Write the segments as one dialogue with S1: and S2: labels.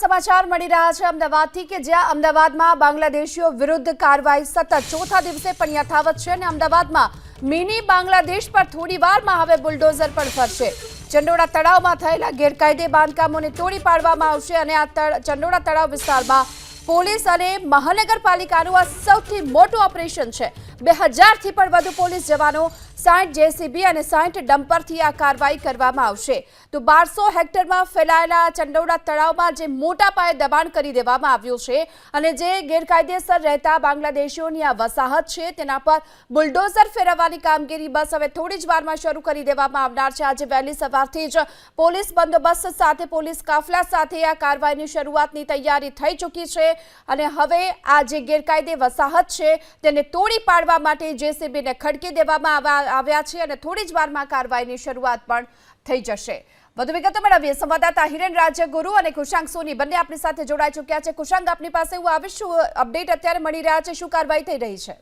S1: સમાચાર મળી રહ્યા છે અમદાવાદથી કે જ્યાં અમદાવાદમાં બાંગ્લાદેશીઓ વિરુદ્ધ કાર્યવાહી સતત ચોથા દિવસે પણ યથાવત છે અને અમદાવાદમાં મિની બાંગ્લાદેશ પર થોડીવારમાં હવે બુલડોઝર પણ ફરશે। ચંડોળા તળાવમાં થયેલા ગેરકાયદે બાંધકામોને તોડી પાડવામાં આવશે અને આ ચંડોળા તળાવ વિસ્તારમાં પોલીસ અને મહાનગરપાલિકાનું આ સૌથી મોટું ઓપરેશન છે। 2000થી પણ વધુ પોલીસ જવાનો 60 જેસીબી અને 60 ડમ્પરથી આ કાર્યવાહી કરવામાં આવશે। તો 1200 હેક્ટરમાં ફેલાયેલા ચંડોળા તળાવમાં જે મોટા પાયે દબાણ કરી દેવામાં આવ્યું છે અને જે ગેરકાયદેસર રહેતા બાંગ્લાદેશીઓની આ વસાહત છે તેના પર બુલડોઝર ફેરવવાની કામગીરી બસ હવે થોડી જ વારમાં શરૂ કરી દેવામાં આવનાર છે। આજે વહેલી સવારથી જ પોલીસ બંદોબસ્ત સાથે પોલીસ કાફલા સાથે આ કાર્યવાહીની શરૂઆતની તૈયારી થઈ ચૂકી છે અને હવે આ જે ગેરકાયદે વસાહત છે તેને તોડી પાડવા માટે જેસીબીને ખડકી દેવામાં આવ્યા છે અને થોડી જ વારમાં કાર્યવાહીની શરૂઆત પણ થઈ જશે। વધુ વિગતો મેળવીએ સંવાદદાતા હિરેન રાજ્યગુરુ અને કુશાંક સોની બંને આપણી સાથે જોડાઈ ચૂક્યા છે। કુશાંક, આપની પાસે હું આવીશ, શું અપડેટ અત્યારે મળી રહ્યા છે, શું કાર્યવાહી થઈ રહી છે?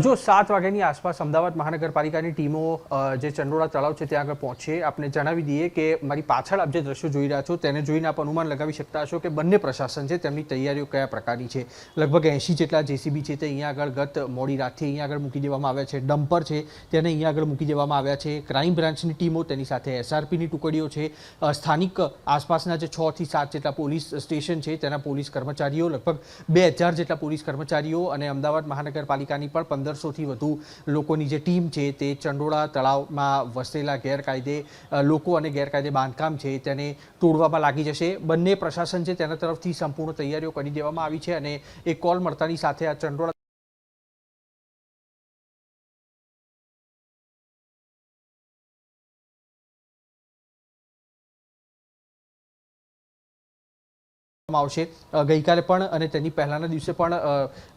S2: જો 7 વાગ્યાની આસપાસ અમદાવાદ મહાનગરપાલિકાની ટીમો જે ચંડોળા તળાવ છે ત્યાં આગળ પહોંચે। આપને જણાવી દઈએ કે મારી પાછળ આપ જે દ્રશ્યો જોઈ રહ્યા છો તેને જોઈને આપ અનુમાન લગાવી શકતા હશો કે બંને પ્રશાસન છે તેમની તૈયારીઓ કયા પ્રકારની છે। લગભગ 80 જેટલા જેસીબી છે તે અહીંયા આગળ ગત મોડી રાતથી અહીંયા આગળ મૂકી દેવામાં આવ્યા છે। ડમ્પર છે તેને અહીંયા આગળ મૂકી દેવામાં આવ્યા છે। ક્રાઇમ બ્રાન્ચની ટીમો, તેની સાથે એસઆરપીની ટુકડીઓ છે, સ્થાનિક આસપાસના જે 6 થી 7 જેટલા પોલીસ સ્ટેશન છે તેના પોલીસ કર્મચારીઓ, લગભગ 2000 જેટલા પોલીસ કર્મચારીઓ અને અમદાવાદ મહાનગરપાલિકાની પણ 1500થી વધુ લોકોની જે ટીમ છે તે ચંડોળા તળાવમાં વસેલા ગેરકાયદે લોકો અને ગેરકાયદે બાંધકામ છે તેને તોડવામાં લાગી જશે। બંને પ્રશાસન છે તેના તરફથી સંપૂર્ણ તૈયારીઓ કરી દેવામાં આવી છે અને એક કોલ મળતાની સાથે આ ચંડોળા આવશે। ગઈકાલે પણ અને તેની પહેલાના દિવસે પણ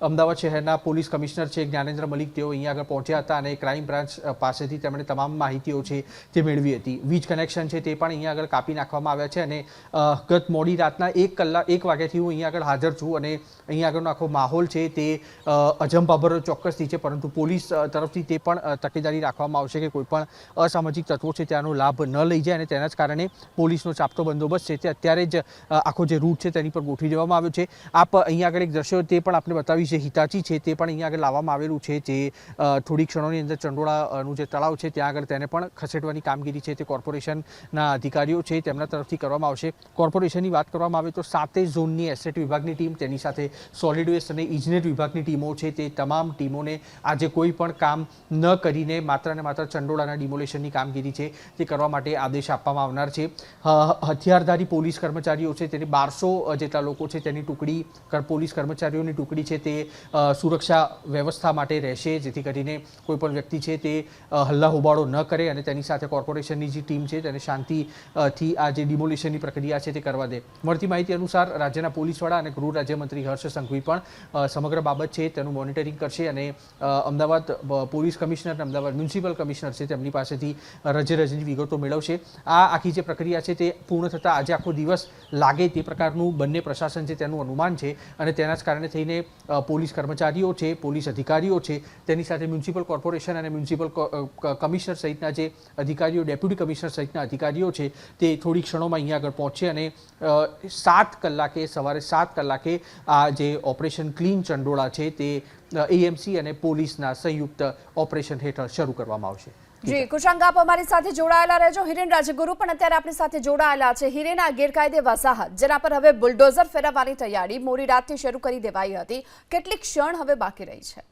S2: અમદાવાદ શહેરના પોલીસ કમિશનર છે જ્ઞાનેન્દ્ર મલિક તેઓ અહીંયા આગળ પહોંચ્યા હતા અને ક્રાઇમ બ્રાન્ચ પાસેથી તેમણે તમામ માહિતીઓ છે તે મેળવી હતી। વીજ કનેક્શન છે તે પણ અહીંયા આગળ કાપી નાખવામાં આવ્યા છે અને ગત મોડી રાતના 1 વાગ્યાથી હું અહીંયા આગળ હાજર છું અને અહીંયા આગળનો આખો માહોલ છે તે અજંપાભર ચોક્કસથી છે, પરંતુ પોલીસ તરફથી તે પણ તકેદારી રાખવામાં આવશે કે કોઈ પણ અસામાજિક તત્વો છે ત્યાંનો લાભ ન લઈ જાય અને તેના જ કારણે પોલીસનો ચાપતો બંદોબસ્ત છે તે અત્યારે જ આખો જે રૂટ છે તેની પર ગોઠવી દેવામાં આવ્યો છે। આપ અહીંયા આગળ એક દ્રશ્યો તે પણ આપણે બતાવી છે, હિતાચી છે તે પણ અહીંયા આગળ લાવવામાં આવેલું છે જે થોડી ક્ષણોની અંદર ચંડોળાનું જે તળાવ છે ત્યાં આગળ તેને પણ ખસેડવાની કામગીરી છે તે કોર્પોરેશનના અધિકારીઓ છે તેમના તરફથી કરવામાં આવશે। કોર્પોરેશનની વાત કરવામાં આવે તો 7 ઝોનની એસેટ વિભાગની ટીમ, તેની સાથે સોલિડ વેસ્ટ અને ઇજનેર વિભાગની ટીમો છે તે તમામ ટીમોને આજે કોઈ પણ કામ ન કરીને માત્ર ને માત્ર ચંડોળાના ડિમોલેશનની કામગીરી છે તે કરવા માટે આદેશ આપવામાં આવનાર છે। હથિયારધારી પોલીસ કર્મચારીઓ છે તેને 1200 જેટલા લોકો છે તેની ટુકડી, પોલીસ કર્મચારીઓની ટુકડી છે તે સુરક્ષા વ્યવસ્થા માટે રહેશે જેથી કરીને કોઈ પણ વ્યક્તિ છે તે હલ્લા હોબાળો ન કરે અને તેની સાથે કોર્પોરેશનની જે ટીમ છે તેને શાંતિથી આ જે ડિમોલિશનની પ્રક્રિયા છે તે કરવા દે। મળતી માહિતી અનુસાર રાજ્યના પોલીસ વડા અને ગૃહ રાજ્યમંત્રી હર્ષ સંઘવી પણ સમગ્ર બાબત છે તેનું મોનિટરિંગ કરશે અને અમદાવાદ પોલીસ કમિશનર અને અમદાવાદ મ્યુનિસિપલ કમિશનર છે તેમની પાસેથી રજની વિગતો મેળવશે। આ આખી જે પ્રક્રિયા છે તે પૂર્ણ થતાં આજે આખો દિવસ લાગે તે પ્રકારનું બંને પ્રશાસન છે તેનું અનુમાન છે અને તેના જ કારણે થઈને પોલીસ કર્મચારીઓ છે, પોલીસ અધિકારીઓ છે, તેની સાથે મ્યુનિસિપલ કોર્પોરેશન અને મ્યુનિસિપલ કમિશનર સહિતના જે અધિકારીઓ, ડેપ્યુટી કમિશનર સહિતના અધિકારીઓ છે તે થોડી ક્ષણોમાં અહીંયા આગળ પહોંચશે અને 7 કલાકે, સવારે 7 કલાકે આ જે ઓપરેશન ક્લીન ચંડોળા છે તે એએમસી અને પોલીસના સંયુક્ત ઓપરેશન હેઠળ શરૂ કરવામાં આવશે।
S1: જી કુશાંક, આપ અમારી સાથે જોડાયેલા રહેજો। હિરેન રાજ્યગુરુ પણ અત્યારે આપણી સાથે જોડાયેલા છે। હિરેન, આ ગેરકાયદે વસાહત જેના પર હવે બુલડોઝર ફેરવવાની તૈયારી મોડી રાતથી શરૂ કરી દેવાઈ હતી, કેટલીક ક્ષણ હવે બાકી રહી છે?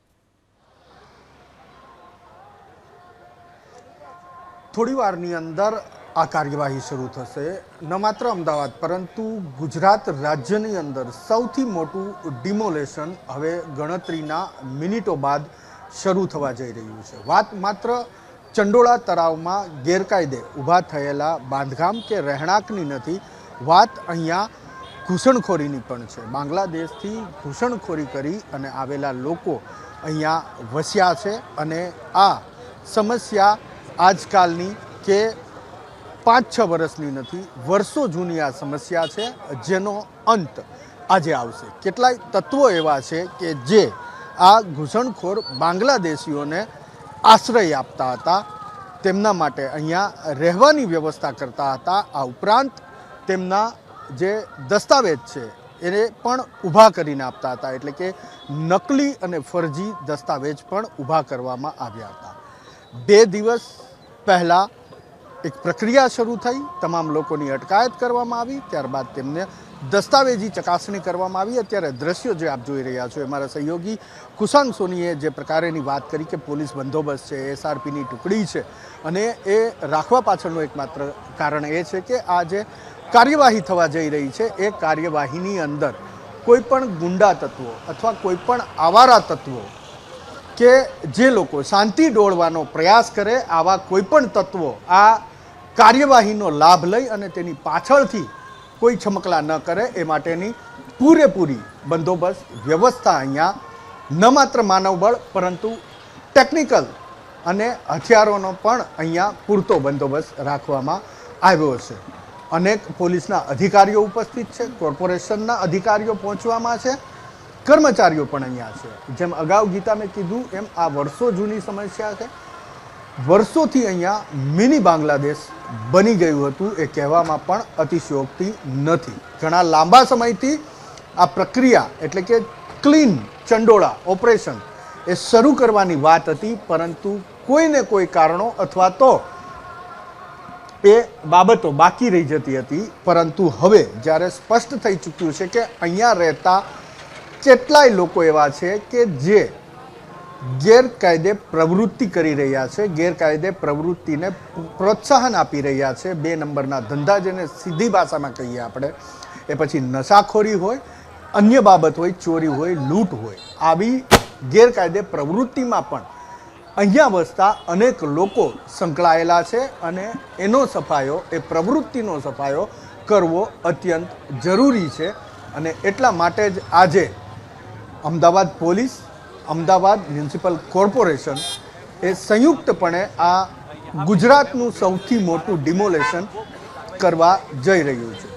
S3: થોડી વારની અંદર આ કાર્યવાહી શરૂ થશે। ન માત્ર અમદાવાદ પરંતુ ગુજરાત રાજ્યની અંદર સૌથી મોટું ડિમોલેશન હવે ગણતરીના મિનિટો બાદ શરૂ થવા જઈ રહ્યું છે। વાત માત્ર ચંડોળા તળાવમાં ગેરકાયદે ઊભા થયેલા બાંધકામ કે રહેણાંકની નથી, વાત અહીંયા ઘૂસણખોરીની પણ છે। બાંગ્લાદેશથી ઘૂસણખોરી કરી અને આવેલા લોકો અહીંયા વસ્યા છે અને આ સમસ્યા આજકાલની કે 5-6 વર્ષની નથી, વર્ષો જૂની આ સમસ્યા છે જેનો અંત આજે આવશે। કેટલાય તત્વો એવા છે કે જે આ ઘૂસણખોર બાંગ્લાદેશીઓને આશ્રય આપતા હતા, તેમના માટે અહીંયા રહેવાની વ્યવસ્થા કરતા હતા. આ ઉપરાંત તેમના જે દસ્તાવેજ છે એને પણ ઊભા કરીને આપતા હતા, એટલે કે નકલી અને ફરજી દસ્તાવેજ પણ ઊભા કરવામાં આવ્યા હતા. 2 દિવસ પહેલાં એક પ્રક્રિયા શરૂ થઈ, તમામ લોકોની અટકાયત કરવામાં આવી, ત્યારબાદ તેમને દસ્તાવેજી ચકાસણી કરવામાં આવી. અત્યારે દ્રશ્યો જે આપ જોઈ રહ્યા છો, અમારા સહયોગી કુશાંગ સોનીએ જે પ્રકારેની વાત કરી કે પોલીસ બંદોબસ્ત છે, SRPની ટુકડી છે, અને એ રાખવા પાછળનું એકમાત્ર કારણ એ છે કે આ જે કાર્યવાહી થવા જઈ રહી છે એ કાર્યવાહીની અંદર કોઈ પણ ગુંડા તત્વો અથવા કોઈ પણ આવારા તત્વો કે જે લોકો શાંતિ ડોળવાનો પ્રયાસ કરે, આવા કોઈ પણ તત્વો આ કાર્યવાહીનો લાભ લઈ અને તેની પાછળથી કોઈ છમકલા ન કરે એ માટેની પૂરેપૂરી બંદોબસ્ત વ્યવસ્થા અહીંયા ન માત્ર માનવબળ પરંતુ ટેકનિકલ અને હથિયારોનો પણ અહીંયા પૂરતો બંદોબસ્ત રાખવામાં આવ્યો છે. અનેક પોલીસના અધિકારીઓ ઉપસ્થિત છે, કોર્પોરેશનના અધિકારીઓ પહોંચવામાં છે, કર્મચારીઓ પણ અહીંયા છે. જેમ અગાઉ ગીતા મેં કીધું એમ આ વર્ષો જૂની સમસ્યા છે. વર્ષોથી અહીંયા મિની બાંગ્લાદેશ બની ગયું હતું એ કહેવામાં પણ અતિશયોક્તિ નથી. ઘણા લાંબા સમયથી આ પ્રક્રિયા એટલે કે ક્લીન ચંડોળા ઓપરેશન એ શરૂ કરવાની વાત હતી, પરંતુ કોઈને કોઈ કારણો અથવા તો એ બાબતો બાકી રહી જતી હતી. પરંતુ હવે જ્યારે સ્પષ્ટ થઈ ચૂક્યું છે કે અહીંયા રહેતા કેટલાય લોકો એવા છે કે જે ગેરકાયદે પ્રવૃત્તિ કરી રહ્યા છે, ગેરકાયદે પ્રવૃત્તિને પ્રોત્સાહન આપી રહ્યા છે. 2 નંબરના ધંધા, જેને સીધી ભાષામાં કહીએ આપણે, એ પછી નશાખોરી હોય, અન્ય બાબત હોય, ચોરી હોય, લૂંટ હોય, આવી ગેરકાયદે પ્રવૃત્તિમાં પણ અહીંયા વસતા અનેક લોકો સંકળાયેલા છે અને એનો સફાયો, એ પ્રવૃત્તિનો સફાયો કરવો અત્યંત જરૂરી છે. અને એટલા માટે જ આજે Ahmedabad police, Ahmedabad municipal corporation એ સંયુક્તપણે આ ગુજરાતનું સૌથી મોટું ડિમોલેશન કરવા જઈ રહ્યું છે.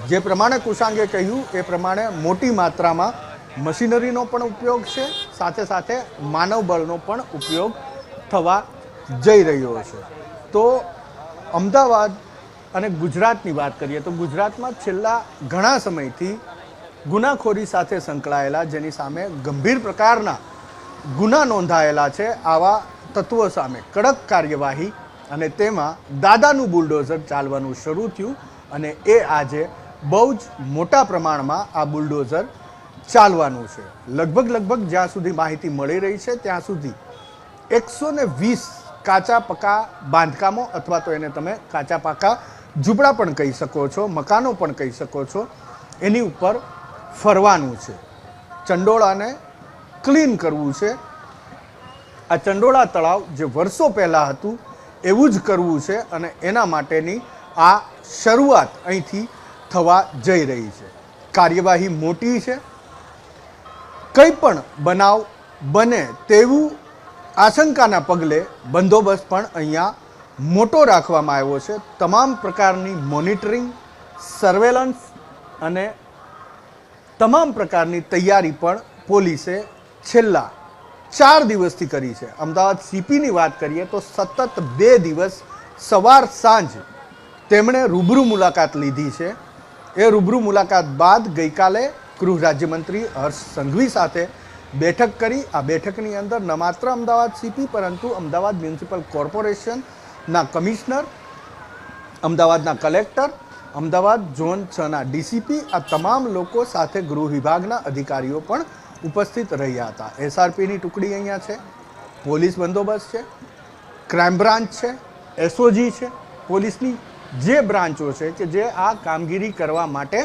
S3: જે પ્રમાણે કુશાંગે કહ્યું એ પ્રમાણે મોટી માત્રામાં મશીનરીનો પણ ઉપયોગ છે, સાથે સાથે માનવબળનો પણ ઉપયોગ થવા જઈ રહ્યો છે. તો અમદાવાદ અને ગુજરાતની વાત કરીએ તો ગુજરાતમાં છેલ્લા ઘણા સમયથી ગુનાખોરી સાથે સંકળાયેલા, જેની સામે ગંભીર પ્રકારના ગુના નોંધાયેલા છે, આવા તત્વો સામે કડક કાર્યવાહી અને તેમાં દાદાનું બુલડોઝર ચાલવાનું શરૂ થયું અને એ આજે બહુ જ મોટા પ્રમાણમાં આ બુલડોઝર ચાલવાનું છે. લગભગ જ્યાં સુધી માહિતી મળી રહી છે ત્યાં સુધી 120 કાચા પાકા બાંધકામો અથવા તો એને તમે કાચા પાકા ઝૂંપડા પણ કહી શકો છો, મકાનો પણ કહી શકો છો, એની ઉપર ફરવાનું છે. ચંડોળાને ક્લીન કરવું છે. આ ચંડોળા તળાવ જે વર્ષો પહેલાં હતું એવું જ કરવું છે અને એના માટેની આ શરૂઆત અહીંથી થવા જઈ રહી છે. કાર્યવાહી મોટી છે. કંઈ પણ બનાવ બને તેવું આશંકાના પગલે બંદોબસ્ત પણ અહીંયા મોટો રાખવામાં આવ્યો છે. તમામ પ્રકારની મોનિટરિંગ, સર્વેલન્સ અને તમામ પ્રકારની તૈયારી પણ પોલીસે છેલ્લા 4 દિવસથી કરી છે. અમદાવાદ CPની વાત કરીએ તો સતત 2 દિવસ સવાર સાંજ તેમણે રૂબરૂ મુલાકાત લીધી છે. એ રૂબરૂ મુલાકાત બાદ ગઈકાલે ગૃહ રાજ્યમંત્રી હર્ષ સંઘવી સાથે બેઠક કરી. આ બેઠકની અંદર ન માત્ર અમદાવાદ CP પરંતુ અમદાવાદ મ્યુનિસિપલ કોર્પોરેશનના કમિશનર, અમદાવાદના કલેક્ટર, અમદાવાદ ઝોન 6ના DCP, આ તમામ લોકો સાથે ગૃહ વિભાગના અધિકારીઓ પણ ઉપસ્થિત રહ્યા હતા. SRPની ટુકડી અહીંયા છે, પોલીસ બંદોબસ્ત છે, ક્રાઇમ બ્રાન્ચ છે, SOG છે, પોલીસની જે બ્રાન્ચો છે કે જે આ કામગીરી કરવા માટે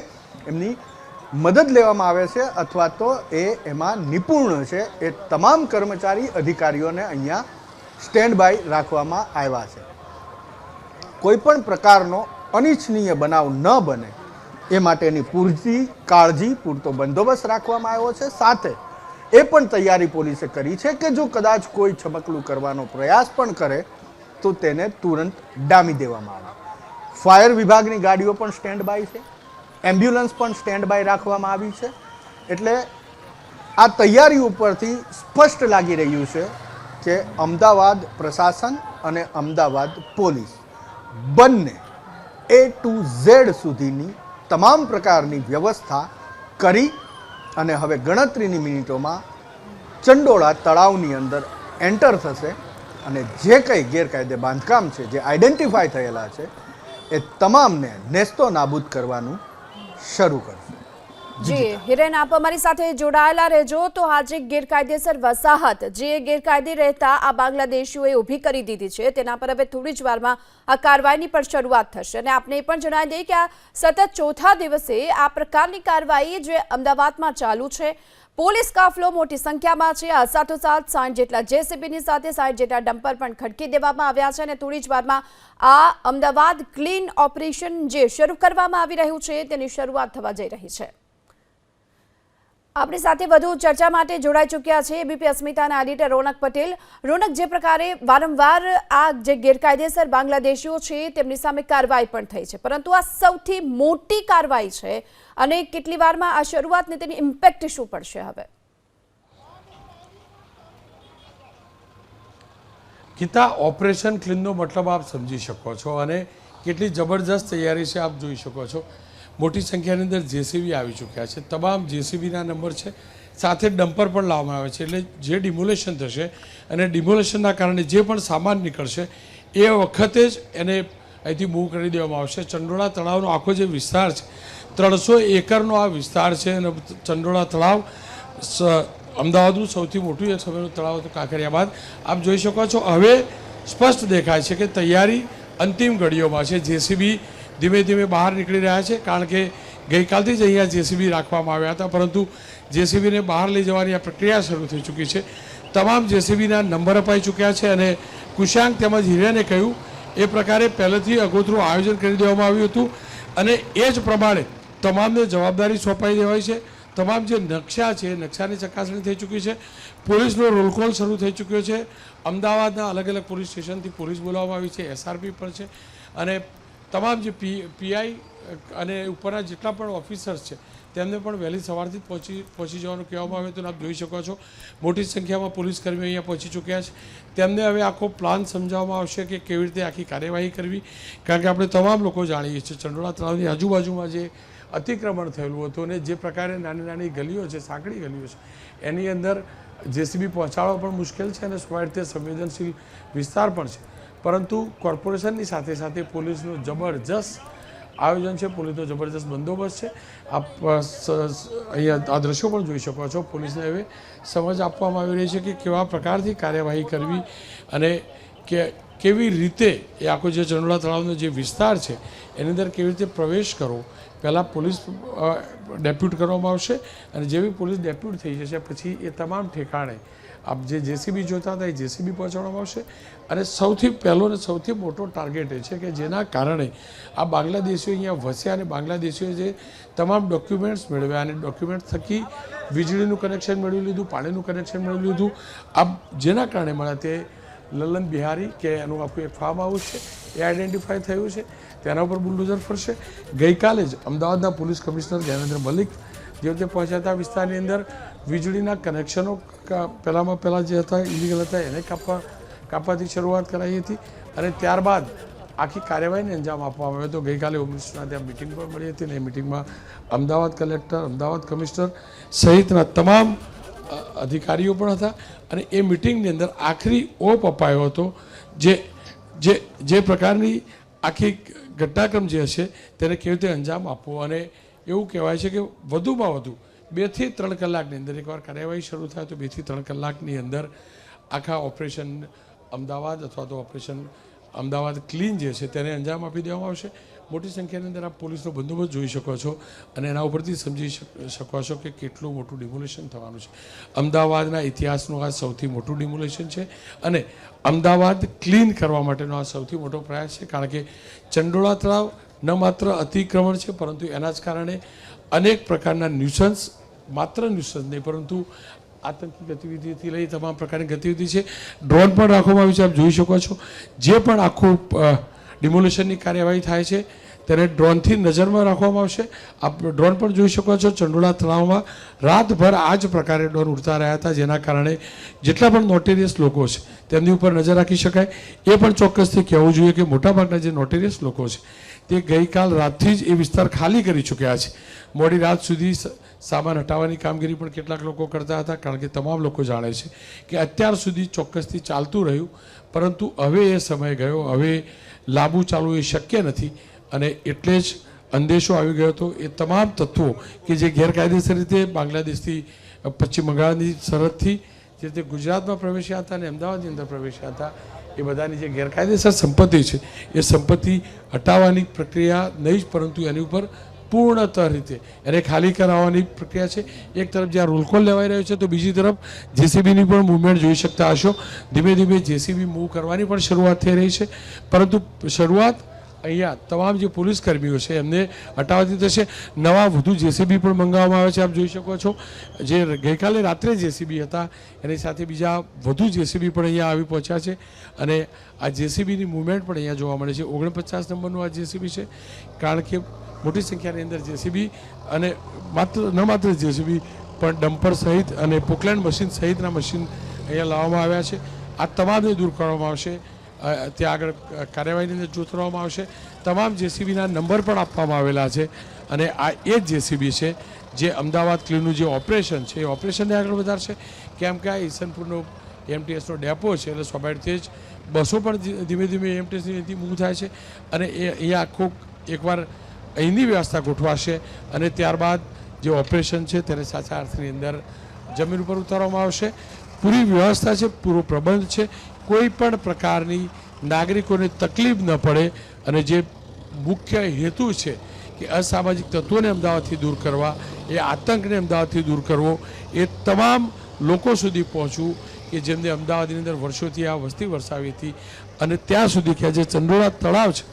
S3: એમની મદદ લેવામાં આવે છે અથવા તો એમાં નિપુણ છે, એ તમામ કર્મચારી અધિકારીઓને અહીંયા સ્ટેન્ડ બાય રાખવામાં આવ્યા છે. કોઈ પણ પ્રકારનો અનિચ્છનીય બનાવ ન બને એ માટેની પૂરતી કાળજી, પૂરતો બંદોબસ્ત રાખવામાં આવ્યો છે. સાથે એ પણ તૈયારી પોલીસે કરી છે કે જો કદાચ કોઈ છબકલું કરવાનો પ્રયાસ પણ કરે તો તેને તુરંત ડામી દેવામાં આવે. ફાયર વિભાગની ગાડીઓ પણ સ્ટેન્ડ બાય છે, એમ્બ્યુલન્સ પણ સ્ટેન્ડ બાય રાખવામાં આવી છે. એટલે આ તૈયારી ઉપરથી સ્પષ્ટ લાગી રહ્યું છે કે અમદાવાદ પ્રશાસન અને અમદાવાદ પોલીસ બંને A to Z સુધીની તમામ પ્રકારની વ્યવસ્થા કરી અને હવે ગણતરીની મિનિટોમાં ચંડોળા તળાવની અંદર એન્ટર થશે અને જે કંઈ ગેરકાયદે બાંધકામ છે, જે આઈડેન્ટિફાય થયેલા છે, એ તમામને નેસ્તો નાબૂદ કરવાનું શરૂ કરશે.
S1: જી હિરેન, આપ અમારી સાથે જોડાયેલા રહેજો. તો આજે ગેરકાયદેસર વસાહત જે ગેરકાયદે રહેતા આ બાંગ્લાદેશીઓએ ઊભી કરી દીધી છે, તેના પર હવે થોડી જ વારમાં આ કાર્યવાહીની પણ શરૂઆત થશે. અને આપને એ પણ જણાવી દઈએ કે આ સતત ચોથા દિવસે આ પ્રકારની કાર્યવાહી જે અમદાવાદમાં ચાલુ છે. પોલીસ કાફલો મોટી સંખ્યામાં છે. આ સાથોસાથ 60 જેટલા જેસીબીની સાથે 60 જેટલા ડમ્પર પણ ખડકી દેવામાં આવ્યા છે. અને થોડી જ વારમાં આ અમદાવાદ ક્લીન ઓપરેશન જે શરૂ કરવામાં આવી રહ્યું છે તેની શરૂઆત થવા જઈ રહી છે. આપણી સાથે વધુ ચર્ચા માટે જોડાઈ ચૂક્યા છે એબીપી અસ્મિતાના એડિટર રોનક પટેલ. રોનક, જે પ્રકારે વારંવાર આ જે ગેરકાયદેસર બાંગ્લાદેશીઓ છે તેમની સામે કાર્યવાહી પણ થઈ છે, પરંતુ આ સૌથી મોટી કાર્યવાહી છે અને કેટલી વારમાં આ શરૂઆત ને તેની ઇમ્પેક્ટ શું પડશે? હવે
S4: ગીતા, ઓપરેશન ક્લીનનો મતલબ આપ સમજી શકો છો અને કેટલી જબરજસ્ત તૈયારી છે આપ જોઈ શકો છો. મોટી સંખ્યાની અંદર જેસીબી આવી ચૂક્યા છે. તમામ જેસીબીના નંબર છે, સાથે ડમ્પર પણ લાવવામાં આવે છે. એટલે જે ડિમોલેશન થશે અને ડિમોલેશનના કારણે જે પણ સામાન નીકળશે એ વખતે જ એને અહીંથી મૂવ કરી દેવામાં આવશે. ચંડોળા તળાવનો આખો જે વિસ્તાર છે, 300 એકરનો આ વિસ્તાર છે અને ચંડોળા તળાવ અમદાવાદનું સૌથી મોટું એક સમયનું તળાવ હતું કાંકરિયા બાદ. આપ જોઈ શકો છો હવે સ્પષ્ટ દેખાય છે કે તૈયારી અંતિમ ઘડીઓમાં છે. જેસીબી ધીમે ધીમે બહાર નીકળી રહ્યા છે, કારણ કે ગઈકાલથી જ અહીંયા જેસીબી રાખવામાં આવ્યા હતા, પરંતુ જેસીબીને બહાર લઈ જવાની આ પ્રક્રિયા શરૂ થઈ ચૂકી છે. તમામ જેસીબીના નંબર અપાઈ ચૂક્યા છે અને કુશાંક તેમજ હિરેને કહ્યું એ પ્રકારે પહેલેથી અગોતરું આયોજન કરી દેવામાં આવ્યું હતું અને એ જ પ્રમાણે તમામને જવાબદારી સોંપાઈ દેવાઈ છે. તમામ જે નકશા છે, નકશાની ચકાસણી થઈ ચૂકી છે. પોલીસનો રોલ કોલ શરૂ થઈ ચૂક્યો છે. અમદાવાદના અલગ અલગ પોલીસ સ્ટેશનથી પોલીસ બોલાવવામાં આવી છે, એસઆરપી પણ છે અને તમામ જે પીઆઈ અને ઉપરના જેટલા પણ ઓફિસર્સ છે તેમને પણ વહેલી સવારથી પહોંચી જવાનું કહેવામાં આવ્યું હતું. આપ જોઈ શકો છો મોટી સંખ્યામાં પોલીસ કર્મીઓ અહીંયા પહોંચી ચૂક્યા છે. તેમને હવે આખો પ્લાન સમજાવવામાં આવશે કે કેવી રીતે આખી કાર્યવાહી કરવી, કારણ કે આપણે તમામ લોકો જાણીએ છીએ ચંડોળા તળાવની આજુબાજુમાં જે અતિક્રમણ થયેલું હતું અને જે પ્રકારે નાની નાની ગલીઓ છે, સાંકડી ગલીઓ છે, એની અંદર જેસીબી પહોંચાડવા પણ મુશ્કેલ છે અને સ્વાયત્ત સંવેદનશીલ વિસ્તાર પણ છે. પરંતુ કોર્પોરેશનની સાથે સાથે પોલીસનું જબરજસ્ત આયોજન છે, પોલીસનો જબરજસ્ત બંદોબસ્ત છે. આપ અહીંયા આ દ્રશ્યો પણ જોઈ શકો છો. પોલીસને હવે સમજ આપવામાં આવી રહી છે કે કેવા પ્રકારથી કાર્યવાહી કરવી અને કેવી રીતે એ આખો જે ચંડોળા તળાવનો જે વિસ્તાર છે એની અંદર કેવી રીતે પ્રવેશ કરવો. પહેલાં પોલીસ ડેપ્યુટ કરવામાં આવશે અને જેવી પોલીસ ડેપ્યુટ થઈ જશે પછી એ તમામ ઠેકાણે આપ જે જેસીબી જોતા હતા એ જેસીબી પહોંચાડવામાં આવશે. અને સૌથી પહેલો અને સૌથી મોટો ટાર્ગેટ એ છે કે જેના કારણે આ બાંગ્લાદેશીઓ અહીંયા વસ્યા અને બાંગ્લાદેશીઓએ જે તમામ ડોક્યુમેન્ટ્સ મેળવ્યા અને ડોક્યુમેન્ટ્સ થકી વીજળીનું કનેક્શન મેળવી લીધું, પાણીનું કનેક્શન મેળવી લીધું. આ જેના કારણે મળ્યા તે લલન બિહારી કે એનું આખું એક ફાર્મ હાઉસ છે એ આઈડેન્ટિફાઈ થયું છે. તેના ઉપર બુલડોઝર ફરશે. ગઈકાલે જ અમદાવાદના પોલીસ કમિશનર જ્ઞાનેન્દ્ર મલિક જે રીતે પહોંચ્યા હતા વિસ્તારની અંદર વીજળીના કનેક્શનો પહેલાં જે હતા ઇલીગલ હતા એને કાપવાથી શરૂઆત કરાઈ હતી અને ત્યારબાદ આખી કાર્યવાહીને અંજામ આપવામાં આવ્યો હતો. ગઈકાલે હોમ મિનિસ્ટરના ત્યાં મિટિંગ પણ મળી હતી અને એ મિટિંગમાં અમદાવાદ કલેક્ટર, અમદાવાદ કમિશનર સહિતના તમામ અધિકારીઓ પણ હતા અને એ મિટિંગની અંદર આખરી ઓપ અપાયો હતો જે પ્રકારની આખી ઘટનાક્રમ જે હશે તેને કેવી રીતે અંજામ આપવો. અને એવું કહેવાય છે કે વધુમાં વધુ 2 થી 3 કલાકની અંદર એકવાર કાર્યવાહી શરૂ થાય તો 2 થી 3 કલાકની અંદર આખા ઓપરેશન અમદાવાદ અથવા તો ઓપરેશન અમદાવાદ ક્લીન જે છે તેને અંજામ આપી દેવામાં આવશે. મોટી સંખ્યાની અંદર આપ પોલીસનો બંદોબસ્ત જોઈ શકો છો અને એના ઉપરથી સમજી શકો છો કે કેટલું મોટું ડિમોલેશન થવાનું છે. અમદાવાદના ઇતિહાસનું આ સૌથી મોટું ડિમોલેશન છે અને અમદાવાદ ક્લીન કરવા માટેનો આ સૌથી મોટો પ્રયાસ છે, કારણ કે ચંડોળા તળાવ ન માત્ર અતિક્રમણ છે પરંતુ એના જ કારણે અનેક પ્રકારના ન્યુસન્સ, માત્ર ન્યુસન્સ નહીં પરંતુ આતંકી ગતિવિધિથી લઈ તમામ પ્રકારની ગતિવિધિ છે. ડ્રોન પણ રાખવામાં આવ્યું છે. આપ જોઈ શકો છો જે પણ આખું ડિમોલેશનની કાર્યવાહી થાય છે તેને ડ્રોનથી નજરમાં રાખવામાં આવશે. આપ ડ્રોન પણ જોઈ શકો છો. ચંડોળા તળાવમાં રાતભર આ જ પ્રકારે ડ્રોન ઉડતા રહ્યા હતા, જેના કારણે જેટલા પણ નોટેરિયસ લોકો છે તેમની ઉપર નજર રાખી શકાય. એ પણ ચોક્કસથી કહેવું જોઈએ કે મોટાભાગના જે નોટેરિયસ લોકો છે તે ગઈકાલ રાતથી જ એ વિસ્તાર ખાલી કરી ચૂક્યા છે. મોડી રાત સુધી સામાન હટાવવાની કામગીરી પણ કેટલાક લોકો કરતા હતા, કારણ કે તમામ લોકો જાણે છે કે અત્યાર સુધી ચોક્કસથી ચાલતું રહ્યું, પરંતુ હવે એ સમય ગયો, હવે લાંબુ ચાલવું એ શક્ય નથી. અને એટલે જ અંદેશો આવી ગયો હતો. એ તમામ તત્વો કે જે ગેરકાયદેસર રીતે બાંગ્લાદેશથી પશ્ચિમ બંગાળની સરહદથી જે રીતે ગુજરાતમાં પ્રવેશ્યા હતા અને અમદાવાદની અંદર પ્રવેશ્યા હતા, એ બધાની જે ગેરકાયદેસર સંપત્તિ છે એ સંપત્તિ હટાવવાની પ્રક્રિયા નહીં જ, પરંતુ એની ઉપર પૂર્ણતઃ રીતે એને ખાલી કરાવવાની પ્રક્રિયા છે. એક તરફ જ્યાં રોલ કોલ લેવાઈ રહ્યો છે, તો બીજી તરફ જેસીબીની પણ મૂવમેન્ટ જોઈ શકતા હશો. ધીમે ધીમે જેસીબી મૂવ કરવાની પણ શરૂઆત થઈ રહી છે, પરંતુ શરૂઆત અહીંયા તમામ જે પોલીસ કર્મીઓ છે એમને હટાવવાથી થશે. નવા વધુ જેસીબી પણ મંગાવવામાં આવે છે. આપ જોઈ શકો છો, જે ગઈકાલે રાત્રે જેસીબી હતા એની સાથે બીજા વધુ જેસીબી પણ અહીંયા આવી પહોંચ્યા છે. અને આ જેસીબીની મૂવમેન્ટ પણ અહીંયા જોવા મળે છે. 49 નંબરનું આ જેસીબી છે, કારણ કે મોટી સંખ્યાની અંદર જેસીબી અને ન માત્ર જેસીબી પણ ડમ્પર સહિત અને પોકલેન્ડ મશીન સહિતના મશીન અહીંયા લાવવામાં આવ્યા છે. આ તમામને દૂર કરવામાં આવશે. ત્યાં આગળ કાર્યવાહીની અંદર જોતરવામાં આવશે. તમામ જેસીબીના નંબર પણ આપવામાં આવેલા છે. અને આ એ જ જેસીબી છે જે અમદાવાદ ક્લીનનું જે ઓપરેશન છે એ ઓપરેશનને આગળ વધારશે. કેમ કે આ ઈસનપુરનો એમટીએસનો ડેપો છે, એટલે સ્વાભાવિકથી જ બસો પણ ધીમે ધીમે એમટીએસની મૂવ થાય છે. અને એ અહીંયા આખું એકવાર અહીંની વ્યવસ્થા ગોઠવાશે અને ત્યારબાદ જે ઓપરેશન છે તેને સાચા અર્થની અંદર જમીન ઉપર ઉતારવામાં આવશે. પૂરી વ્યવસ્થા છે, પૂરો પ્રબંધ છે. કોઈ પણ પ્રકારની નાગરિકોને તકલીફ ન પડે. અને જે મુખ્ય હેતુ છે કે અસામાજિક તત્વોને અમદાવાદથી દૂર કરવા, એ આતંકને અમદાવાદથી દૂર કરવો, એ તમામ લોકો સુધી પહોંચવું કે જેમને અમદાવાદની અંદર વર્ષોથી આ વસ્તી વરસાવી હતી. અને ત્યાં સુધી કે જે ચંડોળા તળાવ છે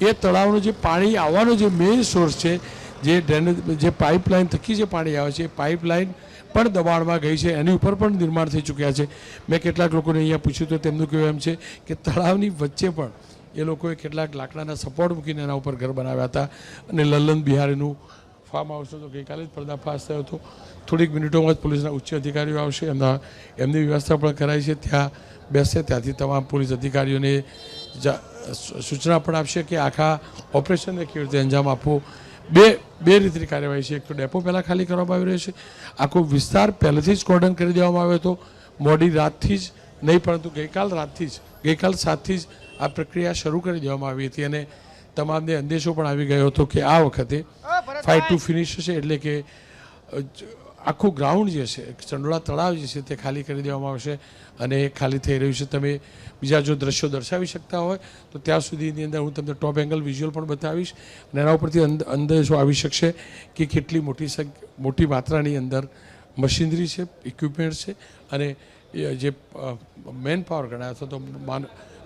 S4: એ તળાવનું જે પાણી આવવાનો જે મેઇન સોર્સ છે, જે ડ્રેનેજ જે પાઇપલાઇન થકી જે પાણી આવે છે, એ પાઇપલાઇન પણ દબાણમાં ગઈ છે. એની ઉપર પણ નિર્માણ થઈ ચૂક્યા છે. મેં કેટલાક લોકોને અહીંયા પૂછ્યું તો તેમનું કહેવું એમ છે કે તળાવની વચ્ચે પણ એ લોકોએ કેટલાક લાકડાના સપોર્ટ મૂકીને એના ઉપર ઘર બનાવ્યા હતા. અને લલ્લન બિહારીનું ફાર્મ હાઉસ તો ગઈકાલે જ પર્દાફાશ થયો હતો. થોડીક મિનિટોમાં જ પોલીસના ઉચ્ચ અધિકારીઓ આવશે, એમની વ્યવસ્થા પણ કરાઈ છે. ત્યાં બેસશે, ત્યાંથી તમામ પોલીસ અધિકારીઓને સૂચના પણ આપશે કે આખા ઓપરેશનને કેવી રીતે અંજામ આપવો. બે રીતની કાર્યવાહી છે. એક તો ડેપો પહેલાં ખાલી કરવામાં આવી રહ્યો છે. આખો વિસ્તાર પહેલેથી જ કોર્ડન કરી દેવામાં આવ્યો હતો. મોડી રાતથી જ નહીં, પરંતુ ગઈકાલ સાતથી જ આ પ્રક્રિયા શરૂ કરી દેવામાં આવી હતી. અને તમામને અંદેશો પણ આવી ગયો હતો કે આ વખતે ફાઇટ ટુ ફિનિશ છે, એટલે કે આખું ગ્રાઉન્ડ જે છે, ચંડોળા તળાવ જે છે તે ખાલી કરી દેવામાં આવશે. અને એ ખાલી થઈ રહ્યું છે. તમે બીજા જો દ્રશ્યો દર્શાવી શકતા હોય તો ત્યાં સુધીની અંદર હું તમને ટોપ એંગલ વિઝ્યુઅલ પણ બતાવીશ. અને એના ઉપરથી અંદેશો આવી શકશે કે કેટલી મોટી માત્રાની અંદર મશીનરી છે, ઇક્વિપમેન્ટ છે. અને જે મેન પાવર ગણાય અથવા તો